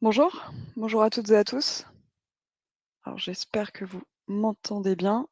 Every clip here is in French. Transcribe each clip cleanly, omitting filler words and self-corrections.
Bonjour, bonjour à toutes et à tous. Alors j'espère que vous m'entendez bien.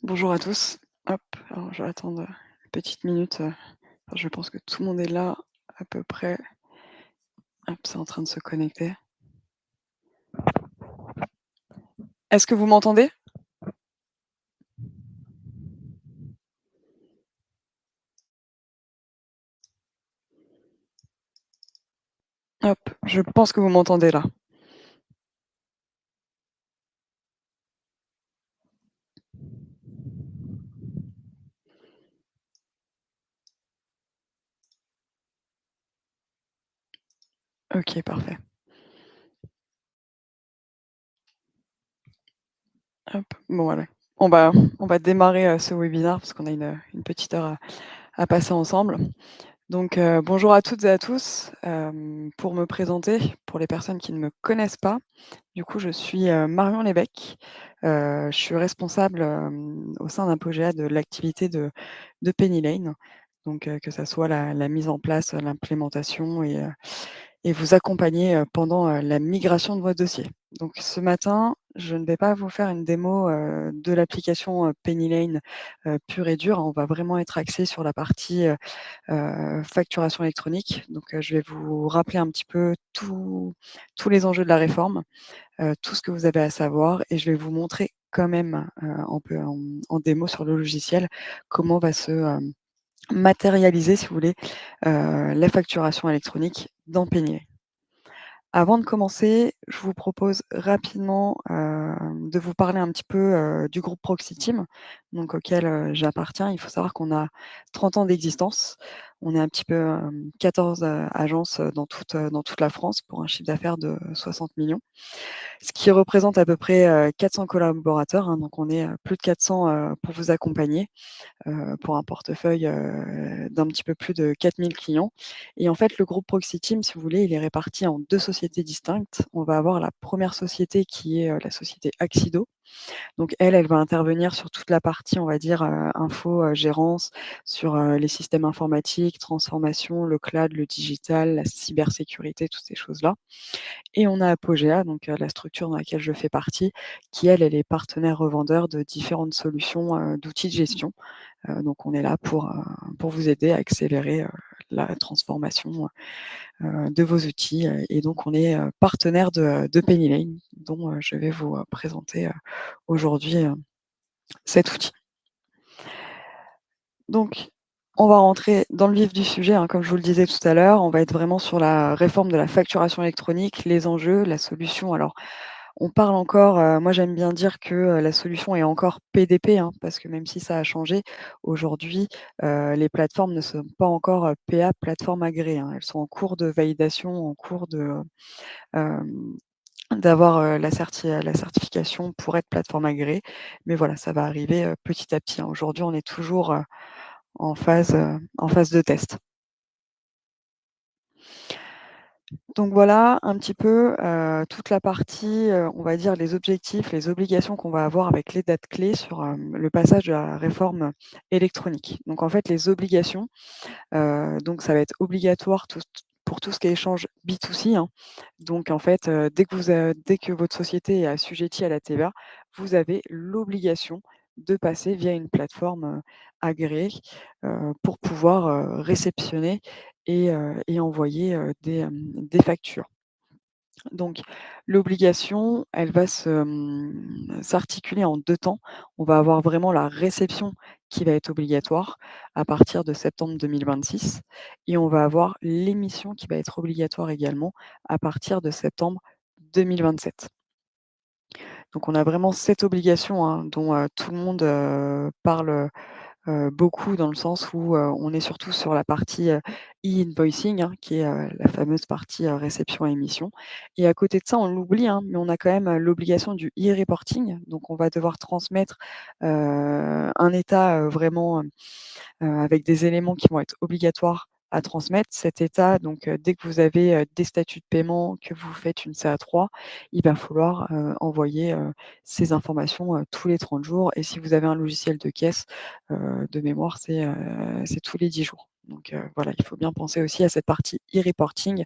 Bonjour à tous. Hop, alors je vais attendre une petite minute. Enfin, je pense que tout le monde est là à peu près. Hop, c'est en train de se connecter. Est-ce que vous m'entendez? Hop, je pense que vous m'entendez là. Ok, parfait. Hop, bon voilà. On va, on va démarrer ce webinaire parce qu'on a une petite heure à passer ensemble. Donc, bonjour à toutes et à tous. Pour me présenter, pour les personnes qui ne me connaissent pas, du coup, je suis, Marion Lévesque. Je suis responsable, au sein d'Apogea de l'activité de Penny Lane. Donc, que ça soit la mise en place, l'implémentation et vous accompagner, pendant, la migration de votre dossier. Donc ce matin, je ne vais pas vous faire une démo, de l'application, Penny Lane, pure et dure. On va vraiment être axé sur la partie, facturation électronique. Donc, je vais vous rappeler un petit peu tous les enjeux de la réforme, tout ce que vous avez à savoir et je vais vous montrer quand même, en démo sur le logiciel, comment va se, matérialiser, si vous voulez, la facturation électronique dans Penny. Avant de commencer, je vous propose rapidement, de vous parler un petit peu, du groupe Proxy Team, donc auquel, j'appartiens. Il faut savoir qu'on a 30 ans d'existence. On est un petit peu, 14, agences, dans toute la France pour un chiffre d'affaires de 60 millions, ce qui représente à peu près, 400 collaborateurs, hein, donc on est, plus de 400, pour vous accompagner pour un portefeuille, d'un petit peu plus de 4 000 clients et en fait, le groupe Proxy Team, si vous voulez, il est réparti en 2 sociétés distinctes. On va avoir la première société qui est, la société Axido. Donc elle va intervenir sur toute la partie, on va dire, info, gérance, sur, les systèmes informatiques, transformation, le cloud, le digital, la cybersécurité, toutes ces choses-là et on a Apogea, donc la structure dans laquelle je fais partie, qui elle est partenaire revendeur de différentes solutions, d'outils de gestion. Donc on est là pour vous aider à accélérer, la transformation, de vos outils, et donc on est, partenaire de Penny Lane dont, je vais vous, présenter, aujourd'hui, cet outil. Donc on va rentrer dans le vif du sujet, hein, comme je vous le disais tout à l'heure. On va être vraiment sur la réforme de la facturation électronique, les enjeux, la solution. Alors on parle encore, moi j'aime bien dire que, la solution est encore PDP, hein, parce que même si ça a changé, aujourd'hui, les plateformes ne sont pas encore, PA, plateforme agréées, hein. Elles sont en cours de validation, en cours de, hem, d'avoir, la certification pour être plateforme agréée. Mais voilà, ça va arriver, petit à petit, hein. Aujourd'hui, on est toujours, en phase de test. Donc voilà un petit peu, toute la partie, on va dire les objectifs, les obligations qu'on va avoir avec les dates clés sur, le passage de la réforme électronique. Donc en fait, les obligations, donc ça va être obligatoire pour tout ce qui est échange B2C, hein. Donc en fait, dès que votre société est assujettie à la TVA, vous avez l'obligation de passer via une plateforme, agréée, pour pouvoir, réceptionner et envoyer, des factures. Donc l'obligation, elle va s'articuler en 2 temps. On va avoir vraiment la réception qui va être obligatoire à partir de septembre 2026 et on va avoir l'émission qui va être obligatoire également à partir de septembre 2027. Donc on a vraiment cette obligation, hein, dont, tout le monde, parle, beaucoup dans le sens où, on est surtout sur la partie, e-invoicing, hein, qui est, la fameuse partie, réception et émission et à côté de ça, on l'oublie, hein, mais on a quand même, l'obligation du e-reporting. Donc on va devoir transmettre, un état, vraiment, avec des éléments qui vont être obligatoires à transmettre. Cet état, donc dès que vous avez, des statuts de paiement, que vous faites une CA3, il va falloir, envoyer, ces informations, tous les 30 jours et si vous avez un logiciel de caisse, de mémoire, c'est tous les 10 jours. Donc voilà, il faut bien penser aussi à cette partie e-reporting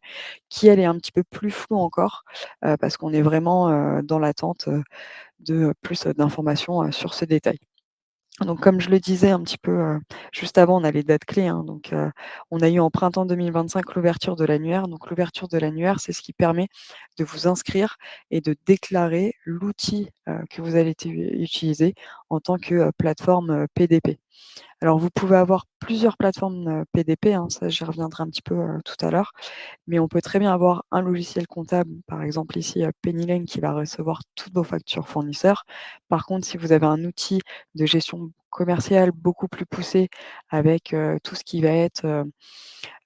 qui, elle, est un petit peu plus floue encore, parce qu'on est vraiment, dans l'attente, de plus, d'informations, sur ce détail. Donc comme je le disais un petit peu, juste avant, on a les dates clés, hein, donc on a eu en printemps 2025 l'ouverture de l'annuaire. Donc l'ouverture de l'annuaire, c'est ce qui permet de vous inscrire et de déclarer l'outil, que vous allez utiliser en tant que, plateforme, PDP. Alors vous pouvez avoir plusieurs plateformes, PDP, hein, ça j'y reviendrai un petit peu, tout à l'heure. Mais on peut très bien avoir un logiciel comptable, par exemple ici, Penny qui va recevoir toutes vos factures fournisseurs. Par contre, si vous avez un outil de gestion commerciale beaucoup plus poussé avec, tout ce qui va être,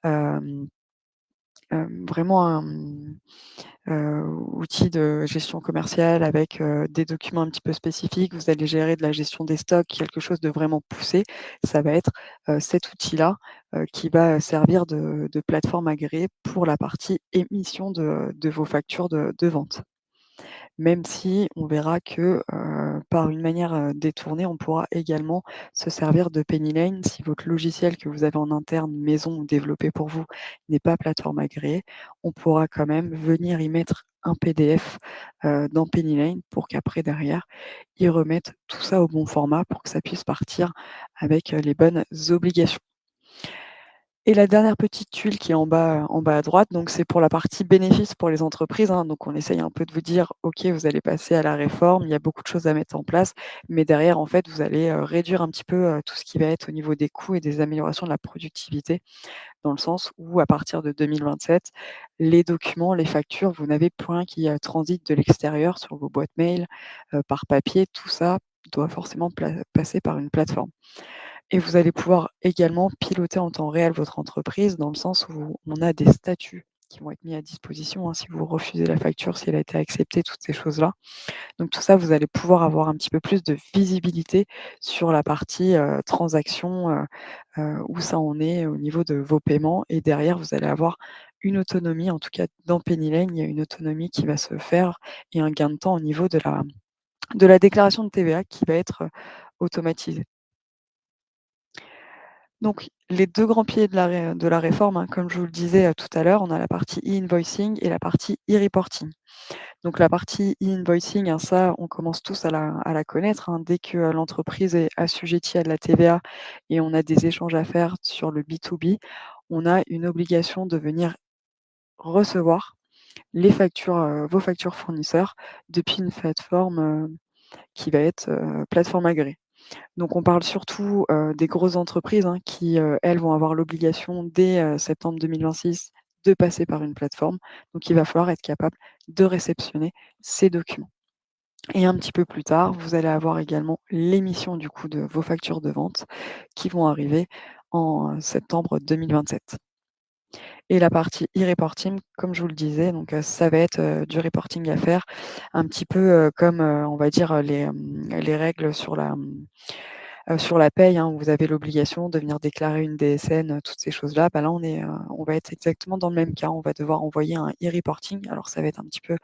hem, vraiment un, outil de gestion commerciale avec, des documents un petit peu spécifiques, vous allez gérer de la gestion des stocks, quelque chose de vraiment poussé, ça va être, cet outil-là, qui va servir de plateforme agréée pour la partie émission de vos factures de vente. Même si on verra que, par une manière, détournée, on pourra également se servir de Penny si votre logiciel que vous avez en interne, maison ou développé pour vous, n'est pas plateforme agréée, on pourra quand même venir y mettre un PDF, dans Penny pour qu'après derrière, ils remettent tout ça au bon format pour que ça puisse partir avec, les bonnes obligations. Et la dernière petite tuile qui est en bas à droite, donc c'est pour la partie bénéfices pour les entreprises, hein. Donc on essaye un peu de vous dire: «OK, vous allez passer à la réforme, il y a beaucoup de choses à mettre en place, mais derrière, en fait, vous allez, réduire un petit peu, tout ce qui va être au niveau des coûts et des améliorations de la productivité». Dans le sens où à partir de 2027, les documents, les factures, vous n'avez plus rien qui, transite de l'extérieur sur vos boîtes mail, par papier, tout ça doit forcément passer par une plateforme. Et vous allez pouvoir également piloter en temps réel votre entreprise dans le sens où on a des statuts qui vont être mis à disposition, hein, si vous refusez la facture, si elle a été acceptée, toutes ces choses-là. Donc tout ça, vous allez pouvoir avoir un petit peu plus de visibilité sur la partie, transaction, où ça en est au niveau de vos paiements et derrière vous allez avoir une autonomie, en tout cas dans Pennyline, il y a une autonomie qui va se faire et un gain de temps au niveau de la déclaration de TVA qui va être, automatisée. Donc les 2 grands piliers de la réforme, hein, comme je vous le disais, tout à l'heure, on a la partie e-invoicing et la partie e-reporting. Donc la partie e-invoicing, hein, ça, on commence tous à la connaître, hein. Dès que, l'entreprise est assujettie à de la TVA et on a des échanges à faire sur le B2B, on a une obligation de venir recevoir les factures, vos factures fournisseurs depuis une plateforme, qui va être, plateforme agréée. Donc on parle surtout, des grosses entreprises, hein, qui, elles, vont avoir l'obligation dès, septembre 2026 de passer par une plateforme. Donc il va falloir être capable de réceptionner ces documents et un petit peu plus tard, vous allez avoir également l'émission du coup de vos factures de vente qui vont arriver en, septembre 2027 et la partie e-reporting, comme je vous le disais, donc ça va être, du reporting à faire un petit peu, comme, on va dire, les règles sur la paye, hein, où vous avez l'obligation de venir déclarer une DSN, toutes ces choses-là, bah, là, on va être exactement dans le même cas. On va devoir envoyer un e-reporting. Alors ça va être un petit peu,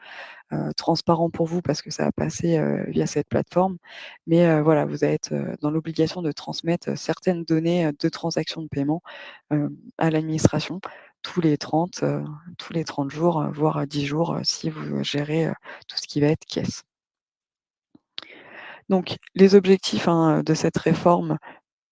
transparent pour vous parce que ça va passer, via cette plateforme. Mais, voilà, vous allez être, dans l'obligation de transmettre, certaines données, de transactions de paiement, à l'administration tous les 30 jours, voire, 10 jours, si vous gérez, tout ce qui va être caisse. Donc les objectifs, hein, de cette réforme,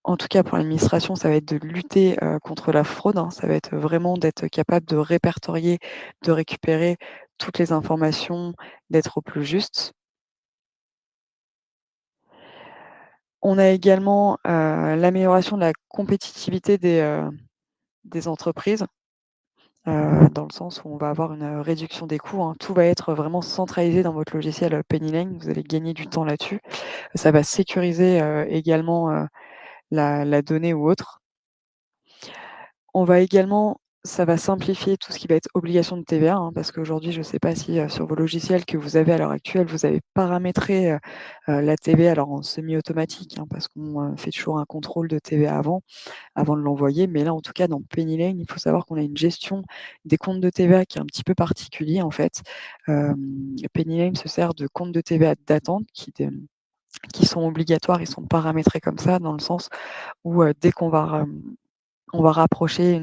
en tout cas pour l'administration, ça va être de lutter, contre la fraude, hein. Ça va être vraiment d'être capable de répertorier, de récupérer toutes les informations, d'être au plus juste. On a également, l'amélioration de la compétitivité des entreprises, dans le sens où on va avoir une, réduction des coûts, hein. Tout va être vraiment centralisé dans votre logiciel, Penny Lane. Vous allez gagner du temps là-dessus. Ça va sécuriser, également, la donnée ou autre. On va également Ça va simplifier tout ce qui va être obligation de TVA, hein, parce qu'aujourd'hui, je ne sais pas si, sur vos logiciels que vous avez à l'heure actuelle, vous avez paramétré, la TVA alors en semi-automatique, hein, parce qu'on, fait toujours un contrôle de TVA avant de l'envoyer. Mais là, en tout cas, dans Penny Lane, il faut savoir qu'on a une gestion des comptes de TVA qui est un petit peu particulier, en fait. Penny Lane se sert de comptes de TVA d'attente qui sont obligatoires. Ils sont paramétrés comme ça, dans le sens où, dès qu'on va on va rapprocher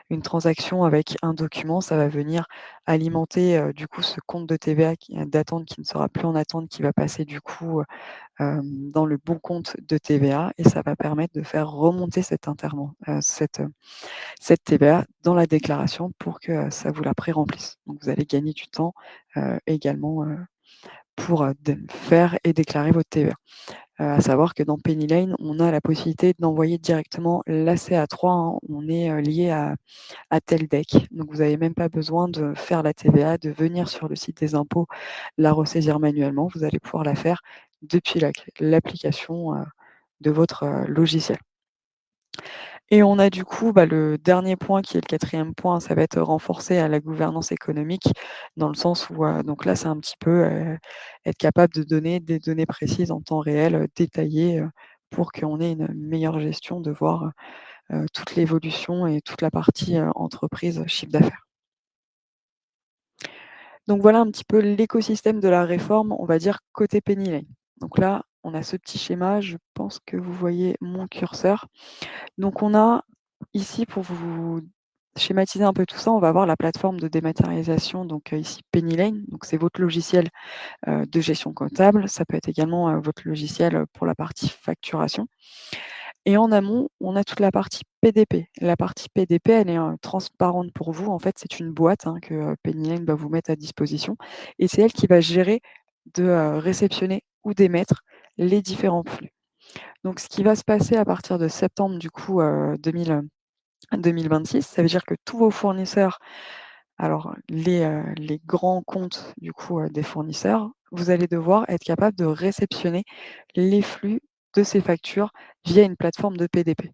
une transaction avec un document, ça va venir alimenter, du coup, ce compte de TVA d'attente qui ne sera plus en attente, qui va passer du coup, dans le bon compte de TVA, et ça va permettre de faire remonter cette TVA dans la déclaration pour que, ça vous la pré-remplisse. Donc vous allez gagner du temps, également, pour, faire et déclarer votre TVA. À savoir que dans Penny Lane, on a la possibilité d'envoyer directement l'ACA3, hein. On est, lié à Teldec. Donc vous n'avez même pas besoin de faire la TVA, de venir sur le site des impôts, la ressaisir manuellement. Vous allez pouvoir la faire depuis l'application, de votre, logiciel. Et on a du coup, le dernier point qui est le quatrième point, ça va être renforcer à la gouvernance économique, dans le sens où, donc là, c'est un petit peu, être capable de donner des données précises en temps réel, détaillées, pour qu'on ait une meilleure gestion, de voir, toute l'évolution et toute la partie, entreprise, chiffre d'affaires. Donc voilà un petit peu l'écosystème de la réforme, on va dire côté Penny Lane. Donc là, on a ce petit schéma, je pense que vous voyez mon curseur. Donc on a ici, pour vous schématiser un peu tout ça, on va avoir la plateforme de dématérialisation, donc ici Penny Lane, donc c'est votre logiciel, de gestion comptable. Ça peut être également, votre logiciel, pour la partie facturation. Et en amont, on a toute la partie PDP. La partie PDP, elle est, transparente pour vous. En fait, c'est une boîte, hein, que, Penny Lane va vous mettre à disposition, et c'est elle qui va gérer de, réceptionner ou d'émettre les différents flux. Donc ce qui va se passer à partir de septembre, du coup, 2026, ça veut dire que tous vos fournisseurs, alors les grands comptes du coup, des fournisseurs, vous allez devoir être capable de réceptionner les flux de ces factures via une plateforme de PDP.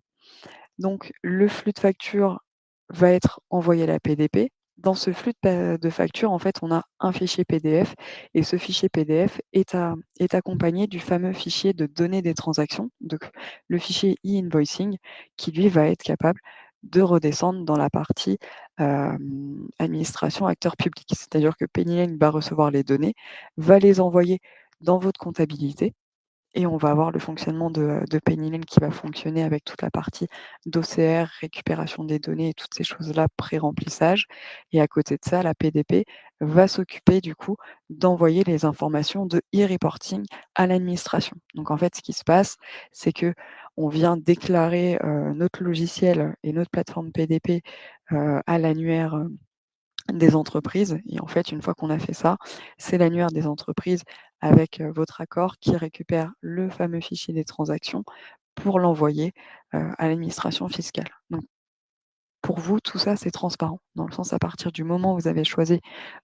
Donc le flux de facture va être envoyé à la PDP. Dans ce flux de facture, en fait, on a un fichier PDF, et ce fichier PDF est accompagné du fameux fichier de données des transactions, donc le fichier e-invoicing, qui lui va être capable de redescendre dans la partie, administration acteur public. C'est-à-dire que Pennyline va recevoir les données, va les envoyer dans votre comptabilité, et on va avoir le fonctionnement de Pennyline qui va fonctionner avec toute la partie d'OCR, récupération des données et toutes ces choses-là, pré-remplissage. Et à côté de ça, la PDP va s'occuper du coup d'envoyer les informations de e-reporting à l'administration. Donc en fait, ce qui se passe, c'est que on vient déclarer, notre logiciel et notre plateforme PDP, à l'annuaire, des entreprises, et en fait, une fois qu'on a fait ça, c'est l'annuaire des entreprises avec, votre accord, qui récupère le fameux fichier des transactions pour l'envoyer, à l'administration fiscale. Donc pour vous, tout ça, c'est transparent, dans le sens, à partir du moment où vous avez choisi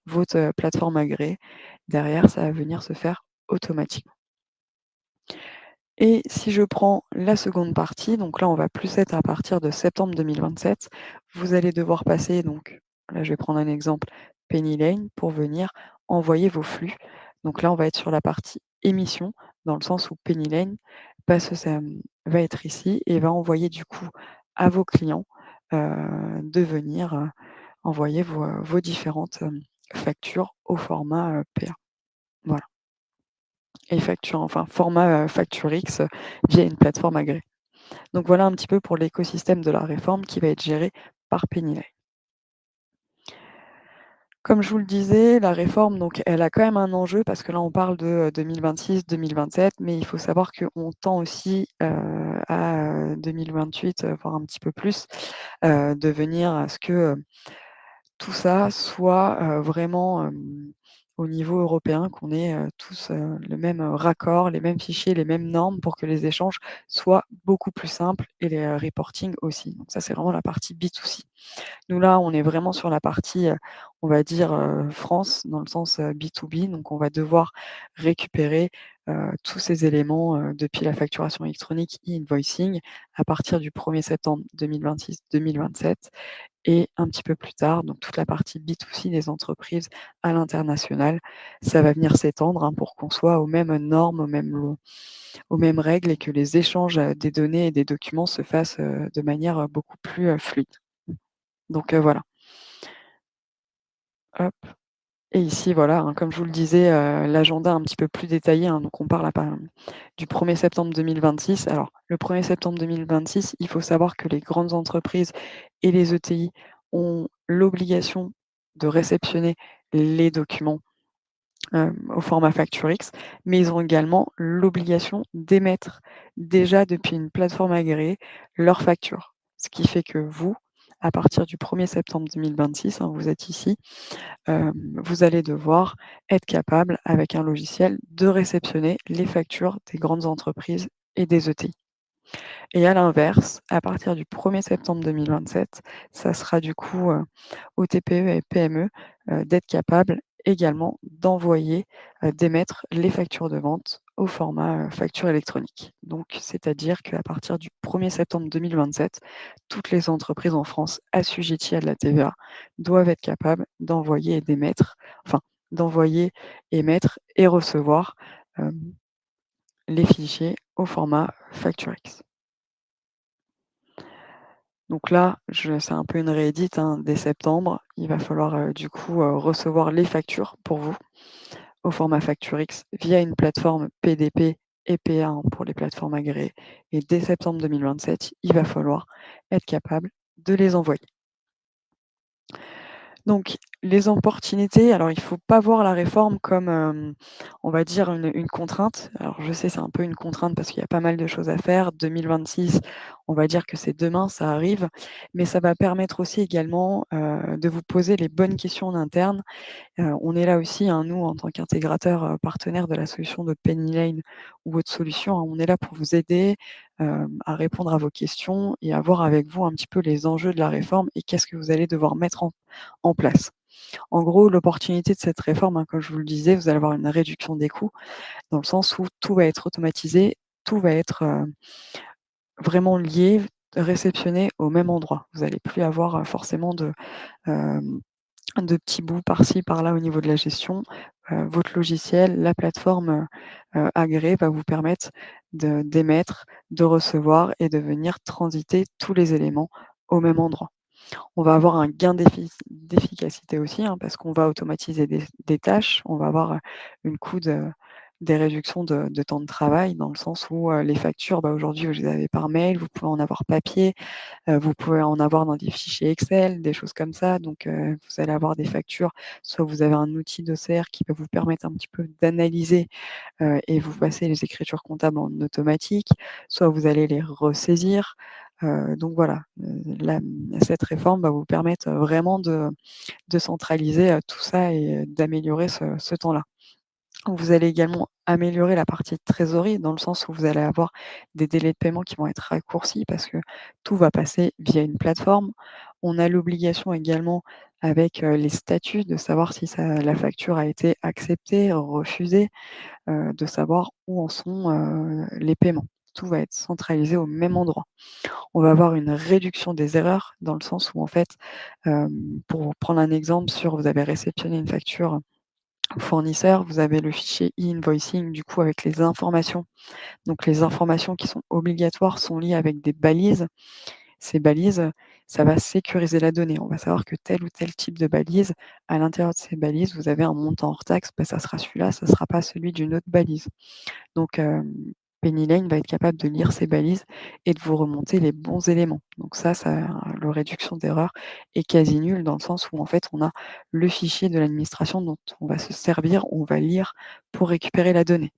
votre, plateforme agréée, derrière, ça va venir se faire automatiquement. Et si je prends la seconde partie, donc là, on va plus être à partir de septembre 2027, vous allez devoir passer, donc là, je vais prendre un exemple, Penny Lane, pour venir envoyer vos flux. Donc là, on va être sur la partie émission, dans le sens où Penny Lane va être ici et va envoyer du coup à vos clients, de venir, envoyer vos différentes, factures au format, PA. Voilà. Et facture, enfin format, FactureX, via une plateforme agréée. Donc voilà un petit peu pour l'écosystème de la réforme qui va être géré par Pennyline. Comme je vous le disais, la réforme, donc elle a quand même un enjeu, parce que là on parle de, 2026-2027, mais il faut savoir qu'on tend aussi, à, 2028, voire un petit peu plus, de venir à ce que, tout ça soit, vraiment, au niveau européen, qu'on ait, tous, le même, raccord, les mêmes fichiers, les mêmes normes, pour que les échanges soient beaucoup plus simples, et les, reporting aussi. Donc ça, c'est vraiment la partie B2C. Nous, là, on est vraiment sur la partie, on va dire, France, dans le sens, B2B. Donc on va devoir récupérer, tous ces éléments, depuis la facturation électronique e-invoicing à partir du 1er septembre 2026-2027 et un petit peu plus tard, donc toute la partie B2C des entreprises à l'international. Ça va venir s'étendre, hein, pour qu'on soit aux mêmes normes, aux mêmes règles et que les échanges, des données et des documents se fassent, de manière, beaucoup plus, fluide. Donc, voilà. Hop. Et ici, voilà, hein, comme je vous le disais, l'agenda un petit peu plus détaillé, hein, donc on parle du 1er septembre 2026. Alors, le 1er septembre 2026, il faut savoir que les grandes entreprises et les ETI ont l'obligation de réceptionner les documents, au format FactureX, mais ils ont également l'obligation d'émettre déjà depuis une plateforme agréée leurs factures. Ce qui fait que vous, à partir du 1er septembre 2026, hein, vous êtes ici, vous allez devoir être capable, avec un logiciel, de réceptionner les factures des grandes entreprises et des ETI. Et à l'inverse, à partir du 1er septembre 2027, ça sera du coup, aux TPE et PME, d'être capable également d'envoyer, d'émettre les factures de vente au format, facture électronique. Donc c'est-à-dire qu'à partir du 1er septembre 2027, toutes les entreprises en France assujetties à de la TVA doivent être capables d'envoyer et d'émettre, enfin d'envoyer, émettre et recevoir, les fichiers au format FactureX. Donc là, c'est un peu une réédite, hein, dès septembre. Il va falloir, du coup, recevoir les factures pour vous au format FactureX via une plateforme PDP et PA, hein, pour les plateformes agréées et dès septembre 2027, il va falloir être capable de les envoyer. Donc les opportunités, alors il faut pas voir la réforme comme, on va dire une contrainte. Alors je sais, c'est un peu une contrainte parce qu'il y a pas mal de choses à faire. 2026, on va dire que c'est demain, ça arrive, mais ça va permettre aussi également, de vous poser les bonnes questions en interne. On est là aussi, hein, nous, en tant qu'intégrateur, partenaire de la solution de Penny Lane ou votre solution, hein, on est là pour vous aider, à répondre à vos questions et à voir avec vous un petit peu les enjeux de la réforme et qu'est-ce que vous allez devoir mettre en place. En gros, l'opportunité de cette réforme, hein, comme je vous le disais, vous allez avoir une réduction des coûts dans le sens où tout va être automatisé, tout va être, vraiment lié, réceptionné au même endroit. Vous allez plus avoir, forcément hem de petits bouts par-ci, par-là au niveau de la gestion. Votre logiciel, la plateforme, agréée va vous permettre d'émettre, de recevoir et de venir transiter tous les éléments au même endroit. On va avoir un gain d'efficacité aussi, hein, parce qu'on va automatiser des tâches. On va avoir, des réductions de temps de travail dans le sens où, les factures, bah, aujourd'hui, vous les avez par mail, vous pouvez en avoir papier. Vous pouvez en avoir dans des fichiers Excel, des choses comme ça. Donc, vous allez avoir des factures, soit vous avez un outil d'OCR qui va vous permettre un petit peu d'analyser, et vous passer les écritures comptables en automatique, soit vous allez les ressaisir. Donc voilà, cette réforme va vous permettre, vraiment de centraliser, tout ça et d'améliorer ce temps-là. Vous allez également améliorer la partie trésorerie dans le sens où vous allez avoir des délais de paiement qui vont être raccourcis parce que tout va passer via une plateforme. On a l'obligation également avec, les statuts de savoir si la facture a été acceptée, refusée, de savoir où en sont, les paiements. Tout va être centralisé au même endroit. On va avoir une réduction des erreurs dans le sens où en fait, pour vous prendre un exemple vous avez réceptionné une facture fournisseur, vous avez le fichier e-invoicing du coup avec les informations. Donc les informations qui sont obligatoires sont liées avec des balises. Ces balises, ça va sécuriser la donnée. On va savoir que tel ou tel type de balise, à l'intérieur de ces balises, vous avez un montant hors taxe, bah, ça sera celui-là, ça ne sera pas celui d'une autre balise. Donc, Penny Lane va être capable de lire ces balises et de vous remonter les bons éléments. Donc ça le réduction d'erreur est quasi nul dans le sens où en fait on a le fichier de l'administration dont on va se servir, on va lire pour récupérer la donnée.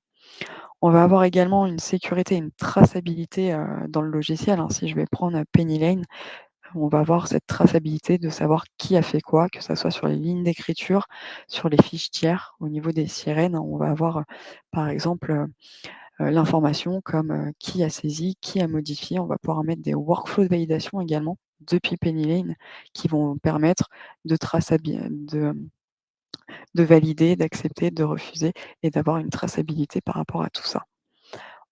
On va avoir également une sécurité, une traçabilité, dans le logiciel, hein. Si je vais prendre, Penny Lane, on va avoir cette traçabilité de savoir qui a fait quoi, que ça soit sur les lignes d'écriture, sur les fiches tiers. Au niveau des sirènes, on va avoir, par exemple, l'information comme, qui a saisi, qui a modifié. On va pouvoir mettre des workflows de validation également depuis Penny Lane qui vont permettre de de valider, d'accepter, de refuser et d'avoir une traçabilité par rapport à tout ça.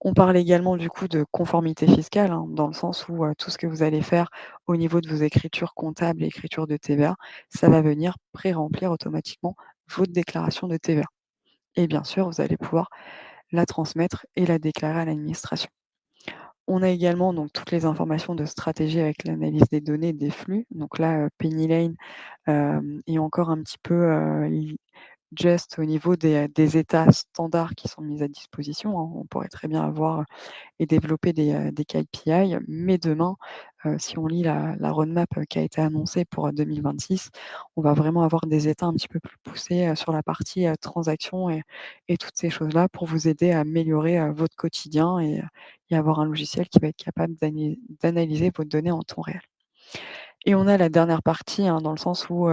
On parle également du coup de conformité fiscale, hein, dans le sens où, tout ce que vous allez faire au niveau de vos écritures comptables et écritures de TVA, ça va venir pré-remplir automatiquement votre déclaration de TVA et bien sûr, vous allez pouvoir la transmettre et la déclarer à l'administration. On a également donc toutes les informations de stratégie avec l'analyse des données, des flux. Donc là, Penny Lane, est encore un petit peu, juste au niveau des états standards qui sont mis à disposition, hein. On pourrait très bien avoir et développer des KPI, mais demain, si on lit la roadmap, qui a été annoncée pour, 2026, on va vraiment avoir des états un petit peu plus poussés, sur la partie, transactions et toutes ces choses-là pour vous aider à améliorer, votre quotidien et avoir un logiciel qui va être capable d'analyser vos données en temps réel. Et on a la dernière partie, hein, dans le sens où,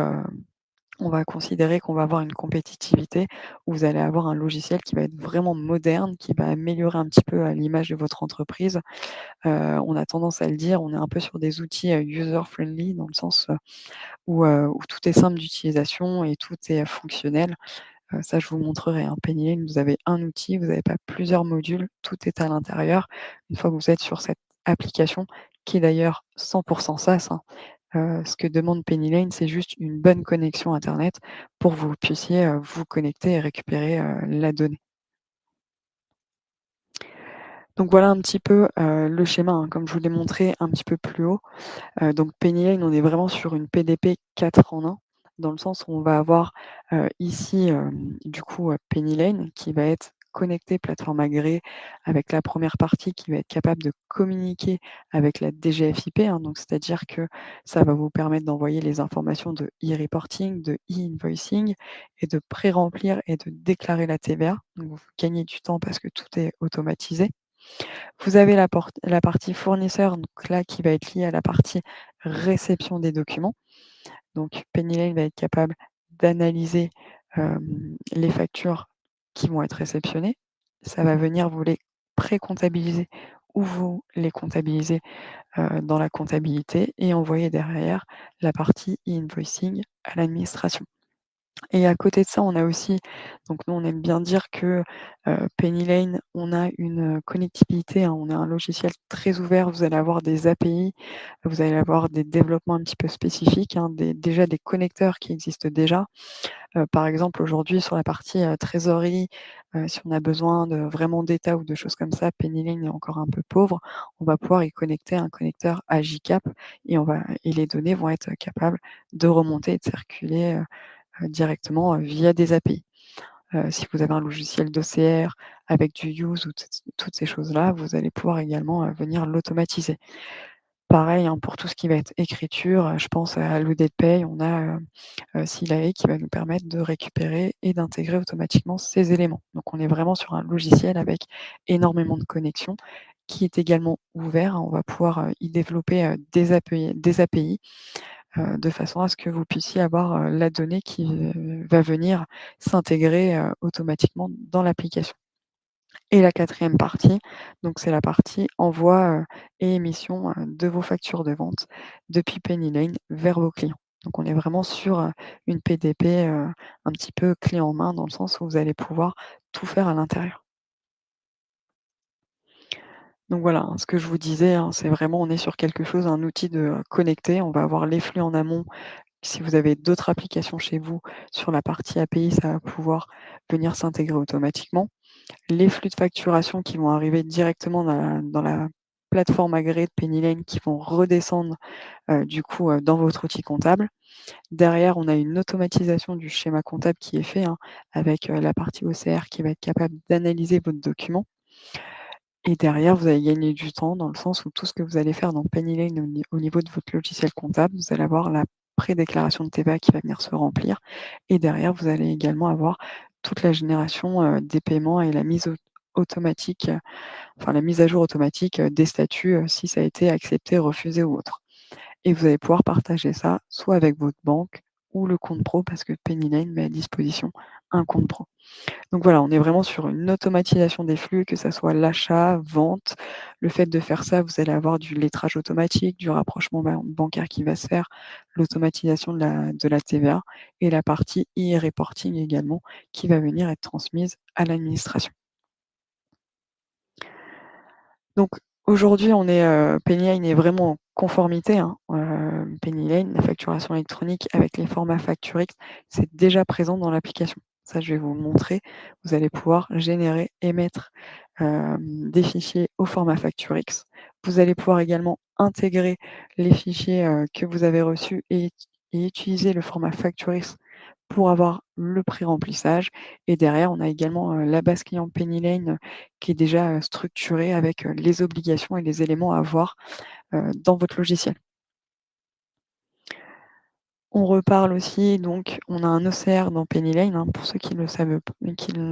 on va considérer qu'on va avoir une compétitivité, où vous allez avoir un logiciel qui va être vraiment moderne, qui va améliorer un petit peu, l'image de votre entreprise. On a tendance à le dire, on est un peu sur des outils, user friendly dans le sens, où tout est simple d'utilisation et tout est, fonctionnel. Ça je vous montrerai, hein. Penny Lane, vous avez un outil, vous n'avez pas plusieurs modules, tout est à l'intérieur. Une fois que vous êtes sur cette application, qui est d'ailleurs 100 SaaS, hein. Ce que demande Penny Lane, c'est juste une bonne connexion internet pour que vous puissiez, vous connecter et récupérer, la donnée. Donc voilà un petit peu, le schéma, hein, comme je vous l'ai montré un petit peu plus haut. Donc Penny Lane, on est vraiment sur une PDP 4 en 1, dans le sens où on va avoir, ici, du coup, Penny Lane qui va être connecté plateforme agréée avec la première partie qui va être capable de communiquer avec la DGFiP, hein, donc c'est-à-dire que ça va vous permettre d'envoyer les informations de e-reporting, de e-invoicing et de pré-remplir et de déclarer la TVA. Donc vous gagnez du temps parce que tout est automatisé. Vous avez la partie fournisseur, donc là, qui va être liée à la partie réception des documents. Donc Penny va être capable d'analyser, les factures qui vont être réceptionnées. Ça va venir vous les pré-comptabiliser ou vous les comptabiliser, dans la comptabilité et envoyer derrière la partie e-invoicing à l'administration. Et à côté de ça, on a aussi donc nous, on aime bien dire que, Penny Lane, on a une, connectivité, hein, on a un logiciel très ouvert. Vous allez avoir des API, vous allez avoir des développements un petit peu spécifiques, hein, déjà des connecteurs qui existent déjà. Par exemple, aujourd'hui, sur la partie, trésorerie, si on a besoin de vraiment d'état ou de choses comme ça, Penny Lane est encore un peu pauvre. On va pouvoir y connecter un connecteur AJCAP et les données vont être capables de remonter et de circuler, directement, via des API. Si vous avez un logiciel d'OCR avec du use ou toutes ces choses-là, vous allez pouvoir également, venir l'automatiser. Pareil, hein, pour tout ce qui va être écriture, je pense à LoadedPay, on a, Silae qui va nous permettre de récupérer et d'intégrer automatiquement ces éléments. Donc on est vraiment sur un logiciel avec énormément de connexions qui est également ouvert, hein. On va pouvoir, y développer, des API de façon à ce que vous puissiez avoir, la donnée qui, va venir s'intégrer, automatiquement dans l'application. Et la quatrième partie, donc c'est la partie envoi, et émission, de vos factures de vente depuis Penny Lane vers vos clients. Donc on est vraiment sur, une PDP, un petit peu clé en main dans le sens où vous allez pouvoir tout faire à l'intérieur. Donc voilà, hein, ce que je vous disais, hein, c'est vraiment on est sur quelque chose, un outil de, connecté. On va avoir les flux en amont. Si vous avez d'autres applications chez vous, sur la partie API, ça va pouvoir venir s'intégrer automatiquement. Les flux de facturation qui vont arriver directement dans la plateforme agréée de Penny Lane qui vont redescendre, du coup, dans votre outil comptable. Derrière, on a une automatisation du schéma comptable qui est fait, hein, avec, la partie OCR qui va être capable d'analyser votre document. Et derrière, vous allez gagner du temps dans le sens où tout ce que vous allez faire dans Penny Lane au niveau de votre logiciel comptable, vous allez avoir la prédéclaration de TVA qui va venir se remplir et derrière, vous allez également avoir toute la génération, des paiements et la mise automatique, enfin la mise à jour automatique, des statuts, si ça a été accepté, refusé ou autre. Et vous allez pouvoir partager ça soit avec votre banque ou le compte pro parce que Penny Lane met à disposition un compte pro. Donc voilà, on est vraiment sur une automatisation des flux, que ça soit l'achat, vente. Le fait de faire ça, vous allez avoir du lettrage automatique, du rapprochement bancaire qui va se faire, l'automatisation de la TVA et la partie e-reporting également qui va venir être transmise à l'administration. Donc aujourd'hui, on est, PennyLane est vraiment en conformité, hein. PennyLane, la facturation électronique avec les formats FactureX, c'est déjà présent dans l'application. Ça, je vais vous le montrer. Vous allez pouvoir générer, émettre, des fichiers au format FactureX. Vous allez pouvoir également intégrer les fichiers, que vous avez reçus et utiliser le format FactureX pour avoir le pré-remplissage et derrière, on a également, la base client PennyLane, qui est déjà, structurée avec, les obligations et les éléments à voir, dans votre logiciel. On reparle aussi donc on a un OCR dans PennyLane, hein, pour ceux qui ne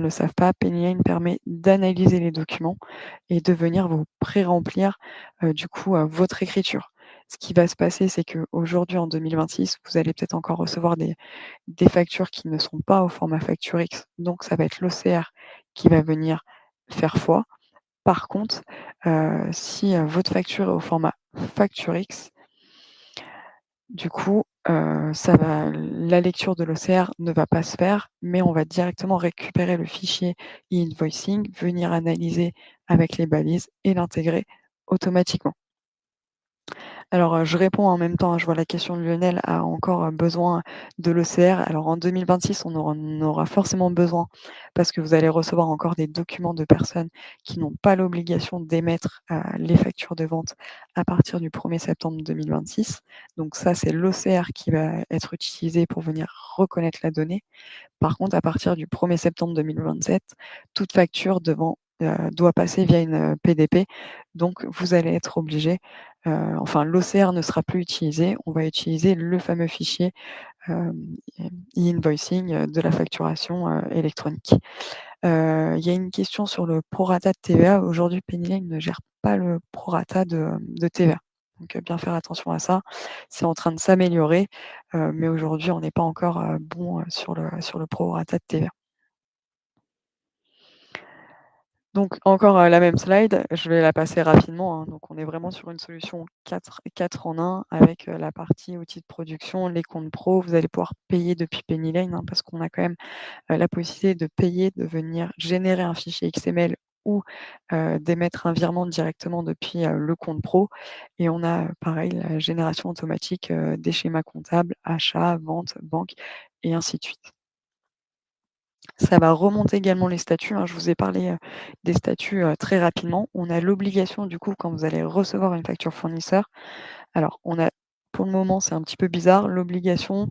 le savent pas, PennyLane permet d'analyser les documents et de venir vous pré-remplir, du coup, votre écriture. Ce qui va se passer, c'est qu'aujourd'hui en 2026, vous allez peut-être encore recevoir des factures qui ne sont pas au format FactureX, donc ça va être l'OCR qui va venir faire foi. Par contre, si, votre facture est au format FactureX, du coup, la lecture de l'OCR ne va pas se faire, mais on va directement récupérer le fichier e-invoicing, venir analyser avec les balises et l'intégrer automatiquement. Alors, je réponds en même temps, hein, je vois la question de Lionel a encore, besoin de l'OCR. Alors en 2026, on en aura forcément besoin parce que vous allez recevoir encore des documents de personnes qui n'ont pas l'obligation d'émettre, les factures de vente à partir du 1er septembre 2026. Donc ça, c'est l'OCR qui va être utilisé pour venir reconnaître la donnée. Par contre, à partir du 1er septembre 2027, toute facture doit passer via une, PDP. Donc vous allez être obligé, enfin l'OCR ne sera plus utilisé. On va utiliser le fameux fichier, hem, e-invoicing, de la facturation, électronique. Il y a une question sur le prorata de TVA. Aujourd'hui, PennyLane ne gère pas le prorata de TVA. Donc, bien faire attention à ça. C'est en train de s'améliorer, mais aujourd'hui, on n'est pas encore, bon, sur le prorata de TVA. Donc encore, la même slide, je vais la passer rapidement, hein. Donc on est vraiment sur une solution quatre en un avec, la partie outils de production, les comptes pro. Vous allez pouvoir payer depuis PennyLane, hein, parce qu'on a quand même la possibilité de payer, de venir générer un fichier XML ou d'émettre un virement directement depuis, le compte pro et on a, pareil la génération automatique, des schémas comptables, achat, vente, banque et ainsi de suite. Ça va remonter également les statuts, hein. Je vous ai parlé, des statuts, très rapidement. On a l'obligation du coup quand vous allez recevoir une facture fournisseur, alors on a pour le moment c'est un petit peu bizarre, l'obligation,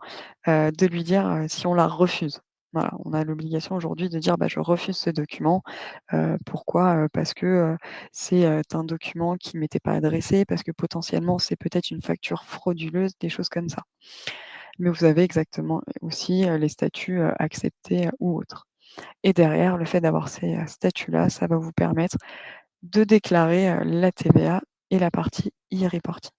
de lui dire, si on la refuse. Voilà, on a l'obligation aujourd'hui de dire: «Bah, je refuse ce document». Pourquoi? Parce que, c'est, un document qui m'était pas adressé, parce que potentiellement c'est peut-être une facture frauduleuse, des choses comme ça. Mais vous avez exactement aussi, les statuts, acceptés, ou autres. Et derrière, le fait d'avoir ces, statuts-là, ça va vous permettre de déclarer, la TVA et la partie e-reporting.